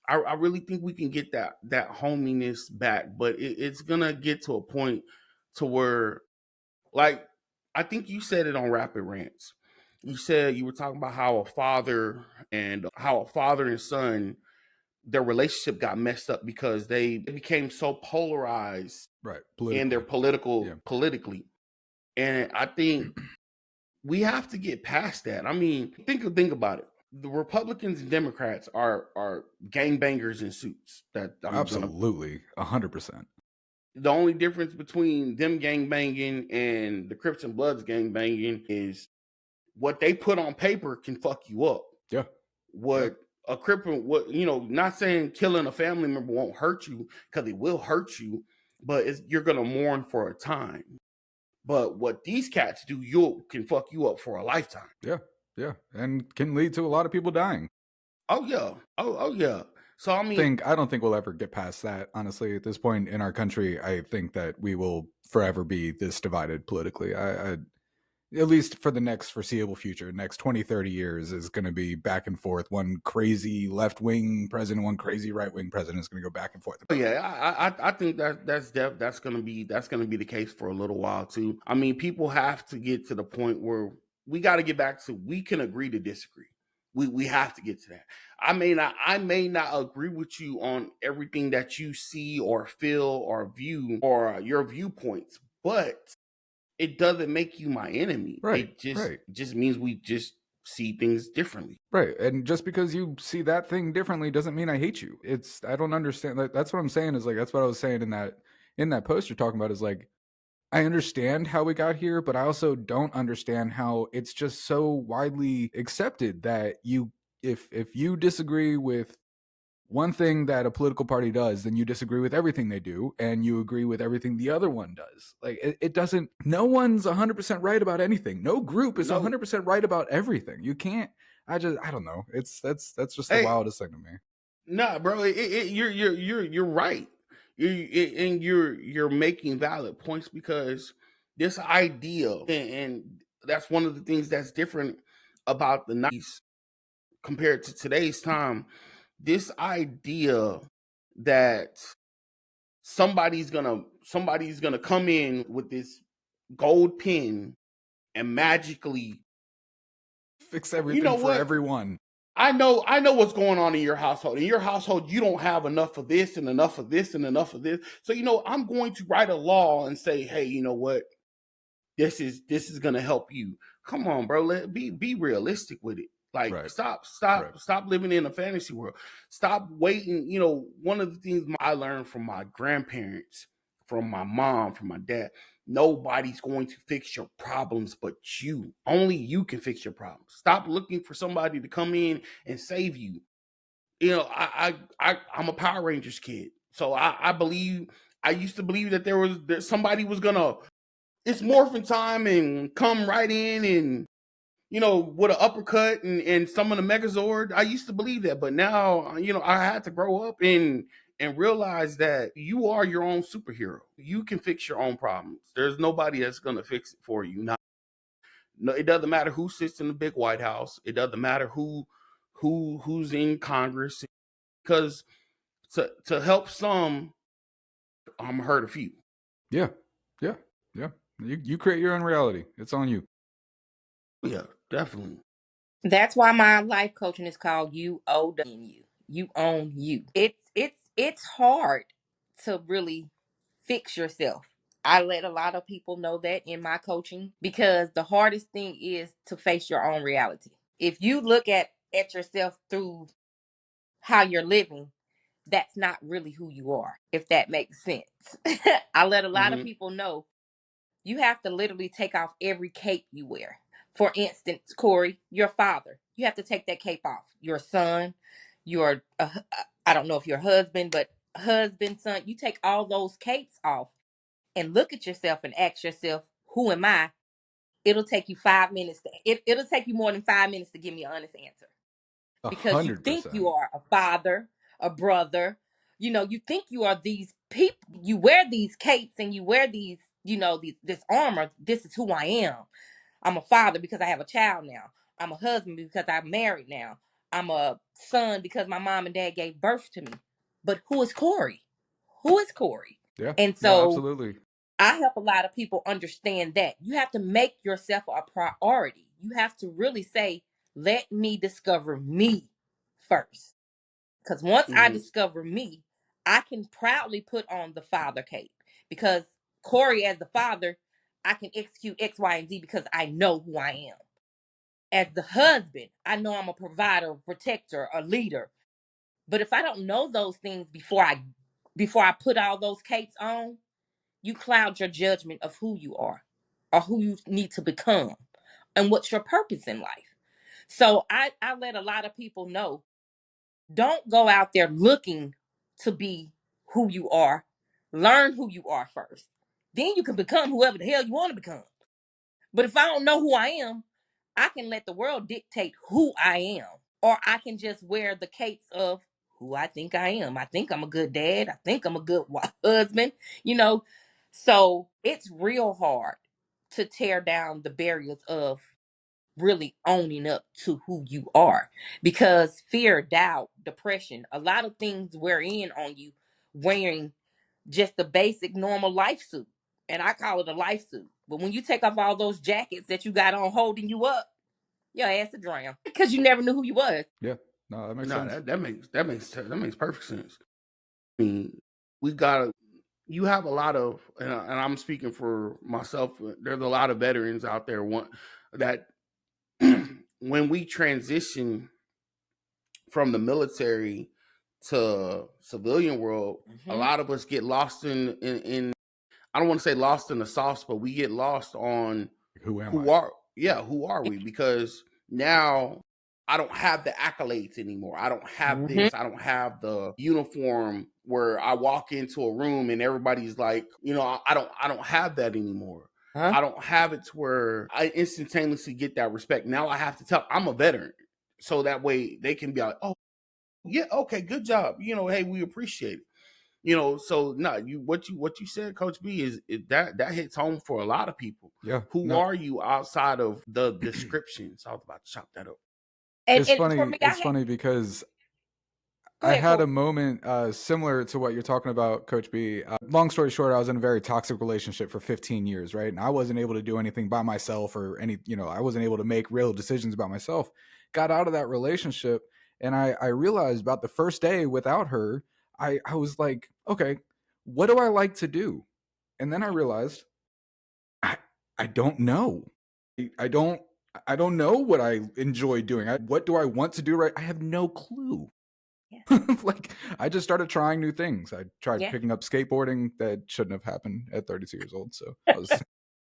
I really think we can get that hominess back, but it's gonna get to a point to where, like, I think you said it on Rapid Rants. You said you were talking about how a father and son, their relationship got messed up because they became so polarized Right. in their Politically. Yeah. politically. And I think we have to get past that. I mean, think about it. The Republicans and Democrats are gangbangers in suits. That I'm gonna. Absolutely. 100%. The only difference between them gangbanging and the Crips and Bloods gangbanging is what they put on paper can fuck you up. Yeah. Yeah. What a Crip, not saying killing a family member won't hurt you, because it will hurt you, but you're gonna mourn for a time. But what these cats do, you can fuck you up for a lifetime. Yeah. Yeah. And can lead to a lot of people dying. Oh yeah. Oh yeah. So I mean, I don't think we'll ever get past that, honestly. At this point in our country, I think that we will forever be this divided politically. At least for the next foreseeable future, next 20, 30 years is going to be back and forth. One crazy left-wing president, one crazy right-wing president is going to go back and forth. yeah, I think that's gonna be the case for a little while too. I mean, people have to get to the point where we got to get back to, we can agree to disagree. We have to get to that. I may not agree with you on everything that you see or feel or view or your viewpoints, but it doesn't make you my enemy. Right, It just right. just means we just see things differently. Right. And just because you see that thing differently doesn't mean I hate you. I don't understand. That's what I'm saying is like, that's what I was saying in that post you're talking about is like, I understand how we got here, but I also don't understand how it's just so widely accepted that if you disagree with one thing that a political party does, then you disagree with everything they do and you agree with everything the other one does. Like it doesn't, no one's 100% right about anything. No group is No, 100% right about everything. You can't, I don't know. That's just the hey, wildest thing to me. nah, bro, you're right. And you're making valid points, because this idea, and that's one of the things that's different about the 90s compared to today's time. This idea that somebody's gonna come in with this gold pen and magically, Fix you know everything for what? everyone. I know what's going on in your household. In your household, you don't have enough of this and enough of this and enough of this. So, I'm going to write a law and say, hey, you know what? This is gonna help you. Come on, bro. Be realistic with it. Like, Right. stop Right. stop living in a fantasy world. Stop waiting. One of the things I learned from my grandparents, from my mom, from my dad, nobody's going to fix your problems but you. Only you can fix your problems. Stop looking for somebody to come in and save you. I'm a Power Rangers kid. So I used to believe that that somebody was gonna, it's morphin' time, and come right in and, with an uppercut and summon a Megazord. I used to believe that, but now, I had to grow up and realize that you are your own superhero. You can fix your own problems. There's nobody that's gonna fix it for you. No, it doesn't matter who sits in the big White House. It doesn't matter who's in Congress, because to help some, I'm hurt a few. Yeah. Yeah. Yeah. You create your own reality. It's on you. Yeah, definitely. That's why my life coaching is called You Own You. You own you. It's hard to really fix yourself. I let a lot of people know that in my coaching, because the hardest thing is to face your own reality. If you look at yourself through how you're living, that's not really who you are, if that makes sense. I let a lot of Hmm. people know you have to literally take off every cape you wear. For instance, Corey, your father, you have to take that cape off. Your son, your, I don't know if your husband, but husband, son, you take all those capes off and look at yourself and ask yourself, who am I? It'll take you 5 minutes. It'll take you more than 5 minutes to give me an honest answer. because you think you 100%. are a father, a brother. You think you are these people. You wear these capes and you wear these, this armor. This is who I am. I'm a father because I have a child now. I'm a husband because I'm married now. I'm a son because my mom and dad gave birth to me. But who is Corey? Who is Corey? Yeah. And No, so absolutely. I help a lot of people understand that you have to make yourself a priority. You have to really say, let me discover me first. Because once I Mm-hmm. discover me, I can proudly put on the father cape. Because Corey, as the father, I can execute X, Y, and Z because I know who I am. As the husband, I know I'm a provider, protector, a leader. But if I don't know those things before I put all those capes on, you cloud your judgment of who you are or who you need to become and what's your purpose in life. So I let a lot of people know, don't go out there looking to be who you are. Learn who you are first. Then you can become whoever the hell you want to become. But if I don't know who I am, I can let the world dictate who I am. Or I can just wear the capes of who I think I am. I think I'm a good dad. I think I'm a good husband, you know. So it's real hard to tear down the barriers of really owning up to who you are, because fear, doubt, depression, a lot of things wear in on you wearing just the basic normal life suit. And I call it a life suit. But when you take off all those jackets that you got on holding you up, your ass will drown because you never knew who you was. Yeah. No, that makes No, sense. that makes perfect sense. I mean, we got you have a lot of, and I'm speaking for myself. There's a lot of veterans out there that when we transition from the military to civilian world, a Mm-hmm. lot of us get lost in I don't want to say lost in the sauce, but we get lost on Who am I? who are we? Because now I don't have the accolades anymore. I don't have Mm-hmm. this. I don't have the uniform where I walk into a room and everybody's like, I don't have that anymore. Huh? I don't have it to where I instantaneously get that respect. Now I have to tell I'm a veteran. So that way they can be like, oh yeah, okay, good job. Hey, we appreciate it. So no, what you said, Coach B, that hits home for a lot of people. Yeah. Who No, are you outside of the descriptions? I was about to chop that up. And for me, I It's had funny because go I ahead, had Corey. a moment similar to what you're talking about, Coach B. Long story short, I was in a very toxic relationship for 15 years, right? And I wasn't able to do anything by myself or I wasn't able to make real decisions about myself. Got out of that relationship, and I realized about the first day without her, I was like, okay, what do I like to do? And then I realized I, I don't know. I don't I don't know what I enjoy doing. What do I want to do, right? I have no clue. Yeah. Like, I just started trying new things. I tried Yeah. picking up skateboarding. That shouldn't have happened at 32 years old. So I was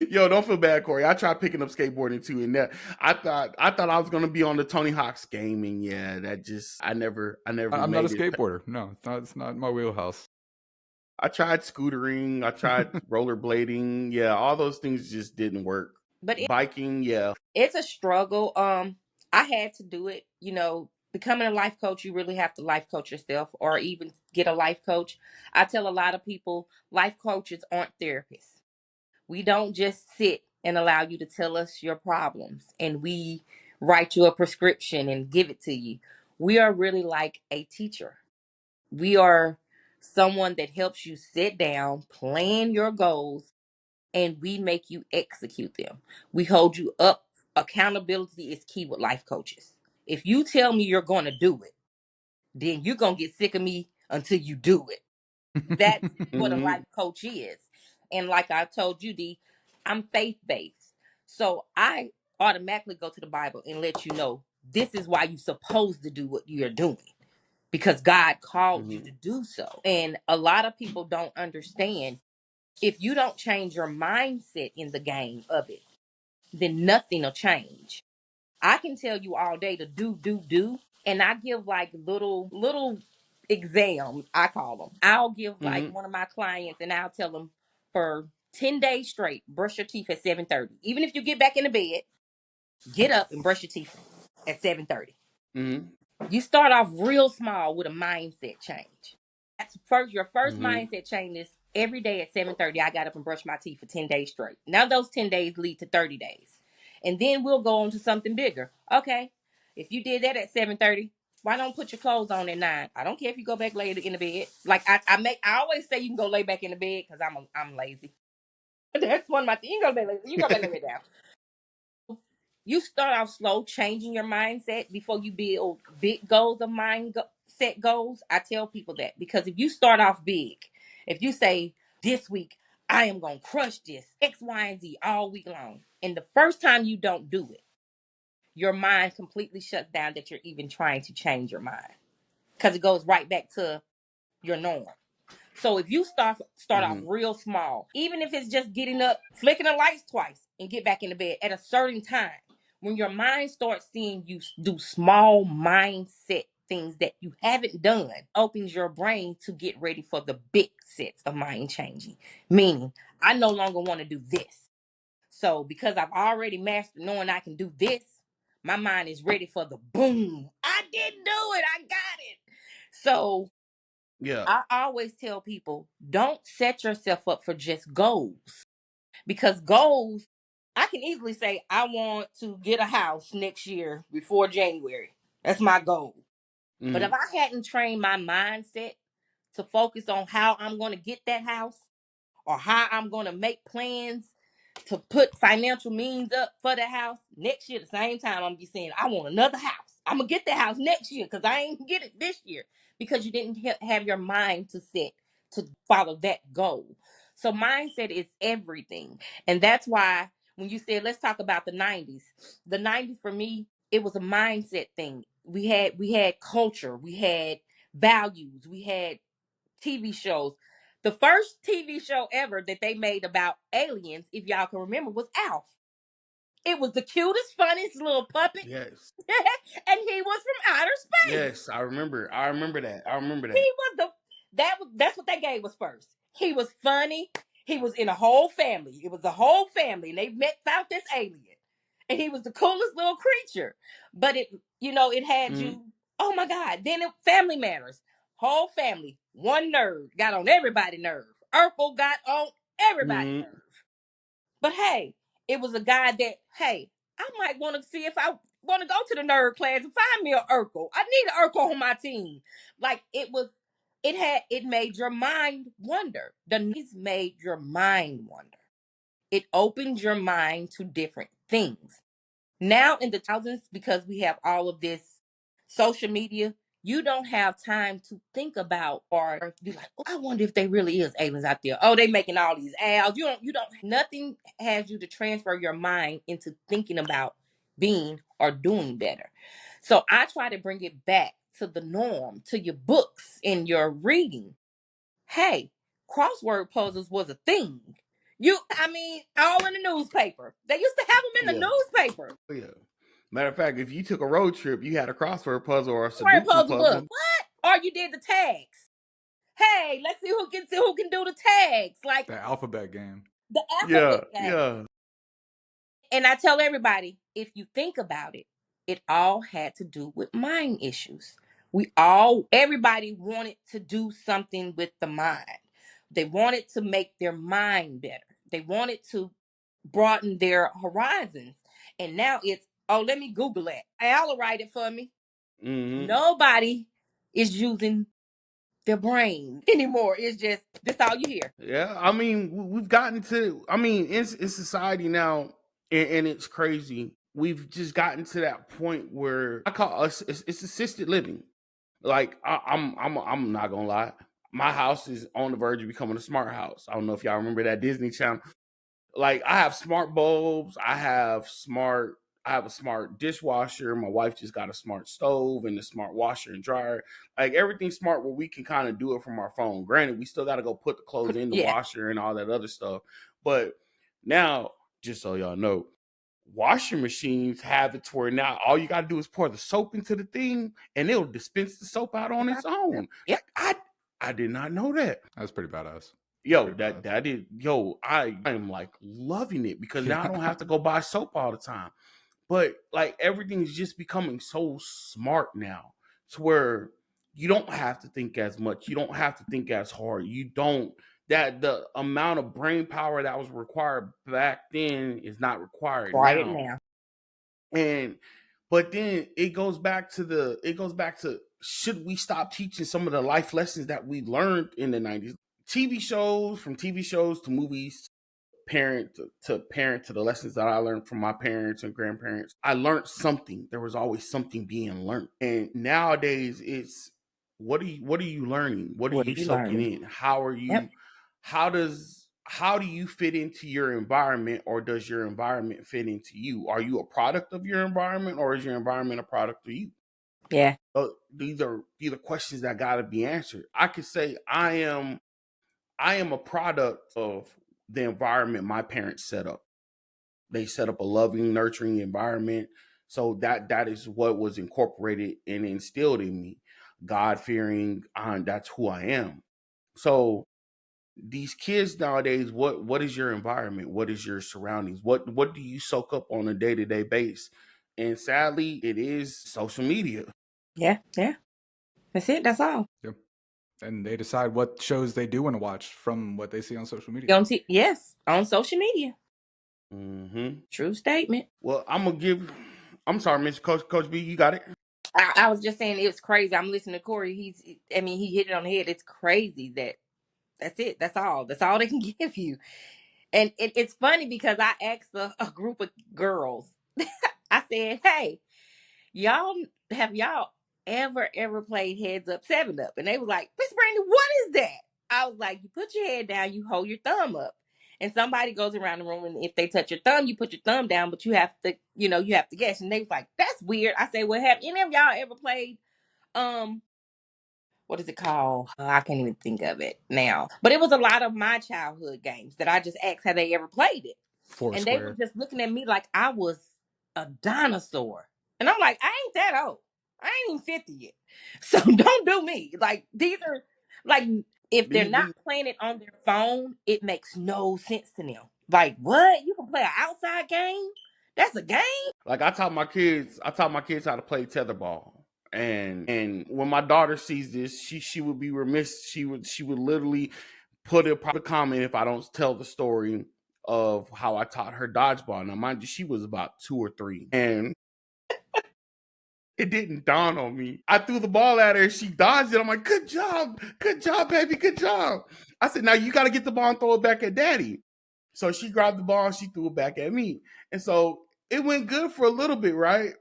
Yo, don't feel bad, Corey. I tried picking up skateboarding too, and that I thought I was gonna be on the Tony Hawk's game, and yeah, that just I never I'm not a made it. skateboarder. No, it's not my wheelhouse. I tried scootering, I tried rollerblading, yeah, all those things just didn't work. But Biking, yeah. it's a struggle. I had to do it. Becoming a life coach, you really have to life coach yourself, or even get a life coach. I tell a lot of people, life coaches aren't therapists. We don't just sit and allow you to tell us your problems and we write you a prescription and give it to you. We are really like a teacher. We are someone that helps you sit down, plan your goals, and we make you execute them. We hold you up. Accountability is key with life coaches. If you tell me you're going to do it, then you're going to get sick of me until you do it. That's what a life Mhm. coach is. And like I told you, D, I'm faith based. So I automatically go to the Bible and let you know this is why you're supposed to do what you're doing, because God called you to Mhm. do so. And a lot of people don't understand, if you don't change your mindset in the game of it, then nothing will change. I can tell you all day to do, and I give like little exams, I call them. I'll give like Mhm. one of my clients, and I'll tell them for 10 days straight, brush your teeth at 7:30. Even if you get back in the bed, get up and brush your teeth at 7:30. Mhm. You start off real small with a mindset change. That's first your first Mm-hmm. mindset change is every day at 7:30 I got up and brushed my teeth for 10 days straight. Now those 10 days lead to 30 days. And then we'll go on to something bigger. Okay. If you did that at 7:30, why don't put your clothes on at 9? I don't care if you go back later in the bed. Like I always say you can go lay back in the bed because I'm lazy. That's one of my things. You can go back later. You go back lay down. You start off slow, changing your mindset before you build big goals of set goals. I tell people that because if you start off big, if you say this week I am gonna crush this X, Y, and Z all week long, and the first time you don't do it, your mind completely shuts down that you're even trying to change your mind because it goes right back to your norm. So if you start off Mm-hmm. real small, even if it's just getting up, flicking the lights twice, and get back in the bed at a certain time, when your mind starts seeing you do small mindset things that you haven't done, opens your brain to get ready for the big sets of mind changing. Meaning, I no longer want to do this. So because I've already mastered knowing I can do this, my mind is ready for the boom. I didn't do it. I got it. So Yeah. I always tell people don't set yourself up for just goals because goals, I can easily say, I want to get a house next year before January. That's my goal. But if Mm-hmm. I hadn't trained my mindset to focus on how I'm going to get that house, or how I'm going to make plans to put financial means up for the house next year, the same time I'm be saying, I want another house. I'm going to get the house next year because I ain't get it this year because you didn't have your mind to set to follow that goal. So mindset is everything. And that's why when you said, let's talk about the 90s for me, it was a mindset thing. We had culture, we had values, we had TV shows. The first TV show ever that they made about aliens, if y'all can remember, was Alf. It was the cutest, funniest little puppet, Yes. and he was from outer space. Yes. I remember. I remember that. I remember He that. was that's what they gave us first. He was funny. He was in a whole family. It was a whole family, and they found this alien, and he was the coolest little creature. But it had Mm-hmm. you. Oh my God! Then Family Matters. Whole family, one nerd got on everybody nerve. Urkel got on everybody Mm-hmm. nerve. But hey, it was a guy that, hey, I might want to see if I want to go to the nerd class and find me an Urkel. I need an Urkel on my team. Like it made your mind wonder. The noise made your mind wonder. It opened your mind to different things. Now in the thousands, because we have all of this social media, you don't have time to think about or be like, oh, I wonder if they really is aliens out there. Oh, they making all these ads. You don't nothing has you to transfer your mind into thinking about being or doing better. So I try to bring it back to the norm, to your books and your reading. Hey, crossword puzzles was a thing. All in the newspaper. They used to have them in the Yeah. newspaper. Yeah. Matter of fact, if you took a road trip, you had a crossword puzzle or a Crossword Sudoku puzzle book. puzzle. What? Or you did the tags. Hey, let's see who can do the tags. Like The alphabet game. the Yeah. alphabet game. Yeah. And I tell everybody, if you think about it, it all had to do with mind issues. Everybody wanted to do something with the mind. They wanted to make their mind better. They wanted to broaden their horizons. And now it's, oh, let me Google it. I'll write it for me. Mm-hmm. Nobody is using their brain anymore. It's just, this all you hear. Yeah. I mean, we've gotten to. I mean, in society now, and it's crazy. We've just gotten to that point where I call us it's assisted living. Like I'm not gonna lie. My house is on the verge of becoming a smart house. I don't know if y'all remember that Disney Channel. Like I have smart bulbs, I have a smart dishwasher. My wife just got a smart stove and a smart washer and dryer. Like everything's smart where we can kind of do it from our phone. Granted, we still got to go put the clothes in the Yeah. washer and all that other stuff. But now, just so y'all know, washing machines have it to where now all you got to do is pour the soap into the thing and it'll dispense the soap out on its own. Yep. Like I did not know that. That's pretty badass. Yo, Pretty badass. that is yo, I am like loving it because now I Yeah. don't have to go buy soap all the time. But like everything is just becoming so smart now. to where you don't have to think as much. You don't have to think as hard. You don't that the amount of brain power that was required back then is not required Quiet now. now. And but then it goes back to should we stop teaching some of the life lessons that we learned in the 90s? TV shows to movies, parent to the lessons that I learned from my parents and grandparents. I learned something. There was always something being learned. And nowadays it's what are you learning? What are What are you you soaking learning? in? How are Yep. you how do you fit into your environment, or does your environment fit into you? Are you a product of your environment, or is your environment a product of you? Yeah. These are questions that got to be answered. I could say I am a product of the environment my parents set up. They set up a loving, nurturing environment. So that is what was incorporated and instilled in me. God fearing, that's who I am. So these kids nowadays, what is your environment? What is your surroundings? What do you soak up on a day-to-day base? And sadly, it is social media. Yeah. Yeah. That's it. That's all. Yep. And they decide what shows they do want to watch from what they see on social media. Yes, on social media. Hmm. True statement. Well, I'm sorry, Mr. Coach B, you got it. I was just saying it was crazy. I'm listening to Corey. I mean, he hit it on the head. It's crazy that that's it. That's all. That's all they can give you. And it's funny because I asked a group of girls, I said, hey, y'all, have y'all ever played Heads Up 7 Up? And they was like, Miss Brandy, what is that? I was like, you put your head down, you hold your thumb up. And somebody goes around the room, and if they touch your thumb, you put your thumb down, but you have to guess. And they was like, that's weird. I said, well, have any of y'all ever played um what is it called? I can't even think of it now. But it was a lot of my childhood games that I just asked, have they ever played it? And they were Foursquare. just looking at me like I was a dinosaur. And I'm like, I ain't that old. I ain't even 50 yet. So don't do me. Like, these are like, if they're These, not these playing it on their phone, it makes no sense to them. Like, what? You can play an outside game? That's a game? like I taught my kids how to play tetherball. And when my daughter sees this, she would be remiss. She would literally put a comment if I don't tell the story of how I taught her dodgeball. Now, mind you, she was about 2 or 3, and it didn't dawn on me. I threw the ball at her. She dodged it. I'm like, good job, baby, good job. I said, now you got to get the ball and throw it back at daddy. So she grabbed the ball and she threw it back at me. And so it went good for a little bit, right?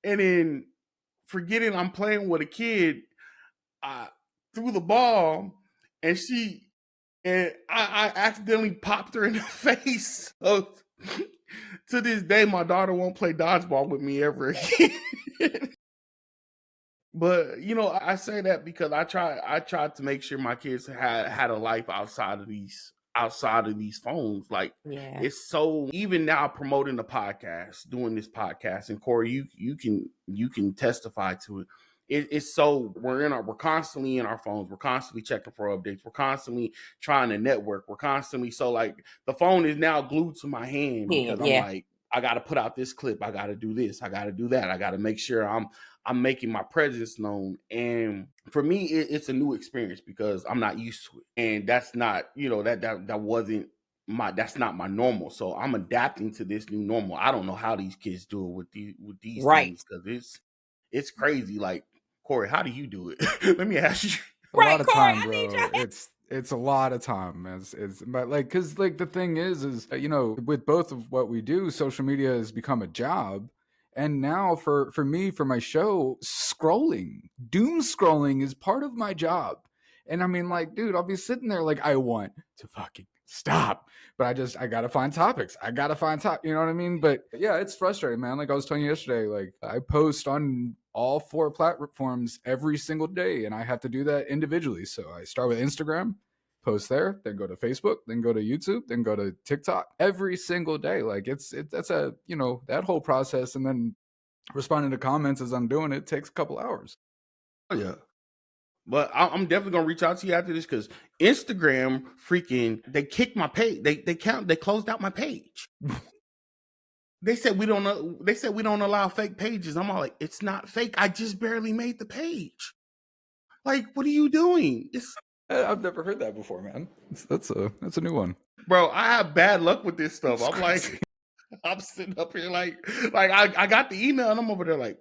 And then forgetting I'm playing with a kid, I threw the ball and I accidentally popped her in the face. So to this day, my daughter won't play dodgeball with me ever again. But I say that because I tried to make sure my kids had a life outside of these phones. Like, Yeah. it's so, even now promoting the podcast, doing this podcast, and Corey, you can testify to it. It's so we're constantly in our phones, we're constantly checking for updates, we're constantly trying to network, we're constantly, so like the phone is now glued to my hand Yeah. because I'm Yeah. like, I got to put out this clip, I got to do this, I got to do that, I got to make sure I'm making my presence known. And for me, it's a new experience because I'm not used to it. And that's not, that wasn't that's not my normal. So I'm adapting to this new normal. I don't know how these kids do it with these Right. things, because it's crazy. Like, Corey, how do you do it? Let me ask you. A lot Right, of Corey. time, I need bro. your help. It's a lot of time. It's but like, because like the thing is with both of what we do, social media has become a job. And now for me, for my show, doom scrolling is part of my job. And I mean, like, dude, I'll be sitting there like, I want to fucking stop, but I gotta find topics. I gotta find you know what I mean? But yeah, it's frustrating, man. Like I was telling you yesterday, like I post on all 4 platforms every single day, and I have to do that individually. So I start with Instagram, post there, then go to Facebook, then go to YouTube, then go to TikTok every single day. Like that's a that whole process, and then responding to comments as I'm doing it takes a couple hours. Oh, yeah. But I'm definitely gonna reach out to you after this, because Instagram freaking they kicked my page. They closed out my page. They said we don't allow fake pages. I'm all like, it's not fake. I just barely made the page. Like, what are you doing? It's I've never heard that before, man. That's a new one. bro. I have bad luck with this stuff. It's I'm crazy. like, I'm sitting up here like I got the email and I'm over there like,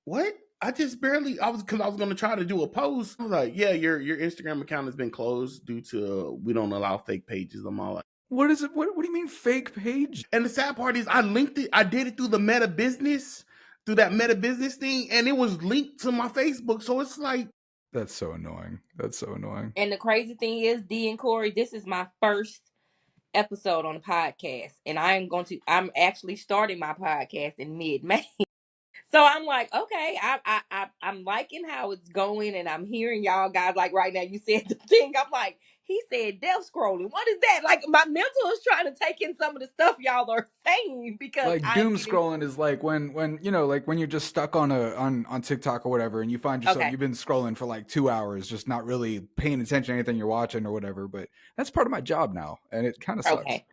what? I just barely. I was going to try to do a post. I was like, yeah, your Instagram account has been closed due to we don't allow fake pages. I'm all like, What is it? What do you mean fake page? and the sad part is I linked it. I did it through the Meta Business, through that Meta Business thing, and it was linked to my Facebook. So it's like, That's so annoying. That's so annoying. And the crazy thing is, D and Corey, this is my first episode on the podcast, and I'm actually starting my podcast in mid-May. So I'm like, okay, I'm liking how it's going, and I'm hearing y'all guys like right now. You said the thing. I'm like, he said death scrolling. What is that? Like my mental is trying to take in some of the stuff y'all are saying because Like I'm doom getting scrolling is like when you know, like when you're just stuck on on TikTok or whatever, and you find yourself okay. you've been scrolling for like 2 hours, just not really paying attention to anything you're watching or whatever. But that's part of my job now, and it kind of sucks. Okay.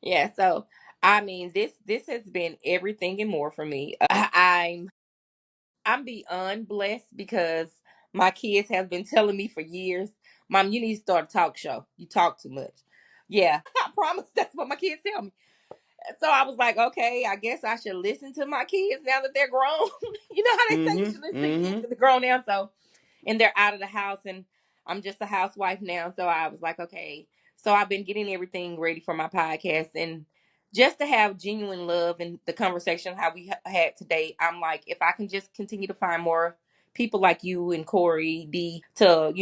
Yeah. So I mean, this has been everything and more for me. I'm beyond blessed because my kids have been telling me for years, Mom, you need to start a talk show. You talk too much. Yeah, I promise that's what my kids tell me. So I was like, okay, I guess I should listen to my kids now that they're grown. You know how they say you mm-hmm, should listen to your kids mm-hmm. because they're grown now. So, and they're out of the house, and I'm just a housewife now. So I was like, okay. So I've been getting everything ready for my podcast, and just to have genuine love and the conversation how we had today. I'm like, if I can just continue to find more people like you and Corey D to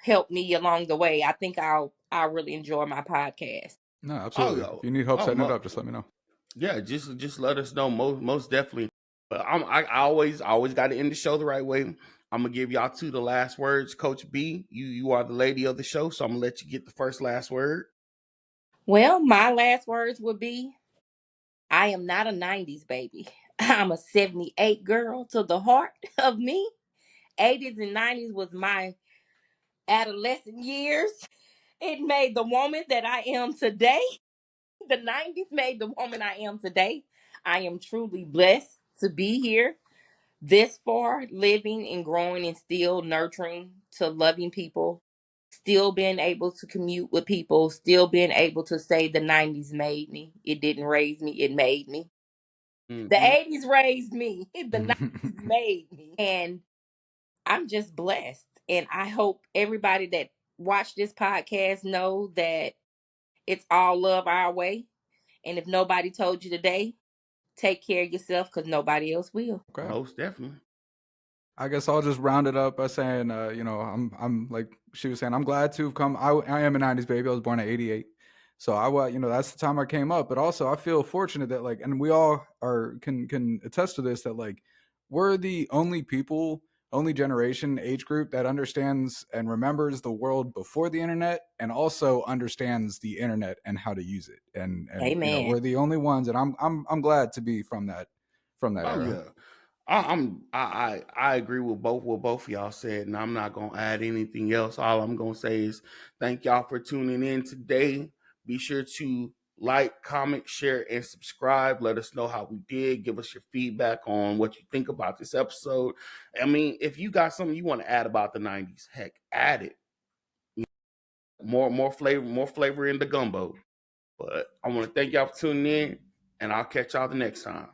help me along the way, I think I'll really enjoy my podcast. No, Oh, absolutely. If yo, you need help oh, setting it up, just let me know. yeah, just let us know. Most definitely. But I always got to end the show the right way. I'm gonna give y'all two the last words. Coach B, you are the lady of the show, so I'm gonna let you get the first last word. Well, my last words would be I am not a 90s baby. I'm a 78 girl to the heart of me. 80s and 90s was my adolescent years. It made the woman that I am today. The 90s made the woman I am today. I am truly blessed to be here this far, living and growing and still nurturing to loving people, still being able to commute with people, still being able to say the 90s made me. It didn't raise me, it made me. The Mm-hmm. 80s raised me, the 90s made me. And I'm just blessed. And I hope everybody that watched this podcast know that it's all love our way. And if nobody told you today, take care of yourself because nobody else will. Okay. Most definitely. I guess I'll just round it up by saying, I'm like she was saying, I'm glad to have come. I am a '90s baby. I was born in '88, so that's the time I came up. But also, I feel fortunate that like, and we all are can attest to this that like we're the only people, only generation, age group that understands and remembers the world before the internet, and also understands the internet and how to use it. And Amen. we're the only ones, and I'm glad to be from that Oh era. yeah. I agree with both what both of y'all said, and I'm not gonna add anything else. All I'm gonna say is thank y'all for tuning in today. Be sure to like, comment, share, and subscribe. Let us know how we did. Give us your feedback on what you think about this episode. I mean, if you got something you want to add about the '90s, heck, add it. More flavor in the gumbo. But I want to thank y'all for tuning in, and I'll catch y'all the next time.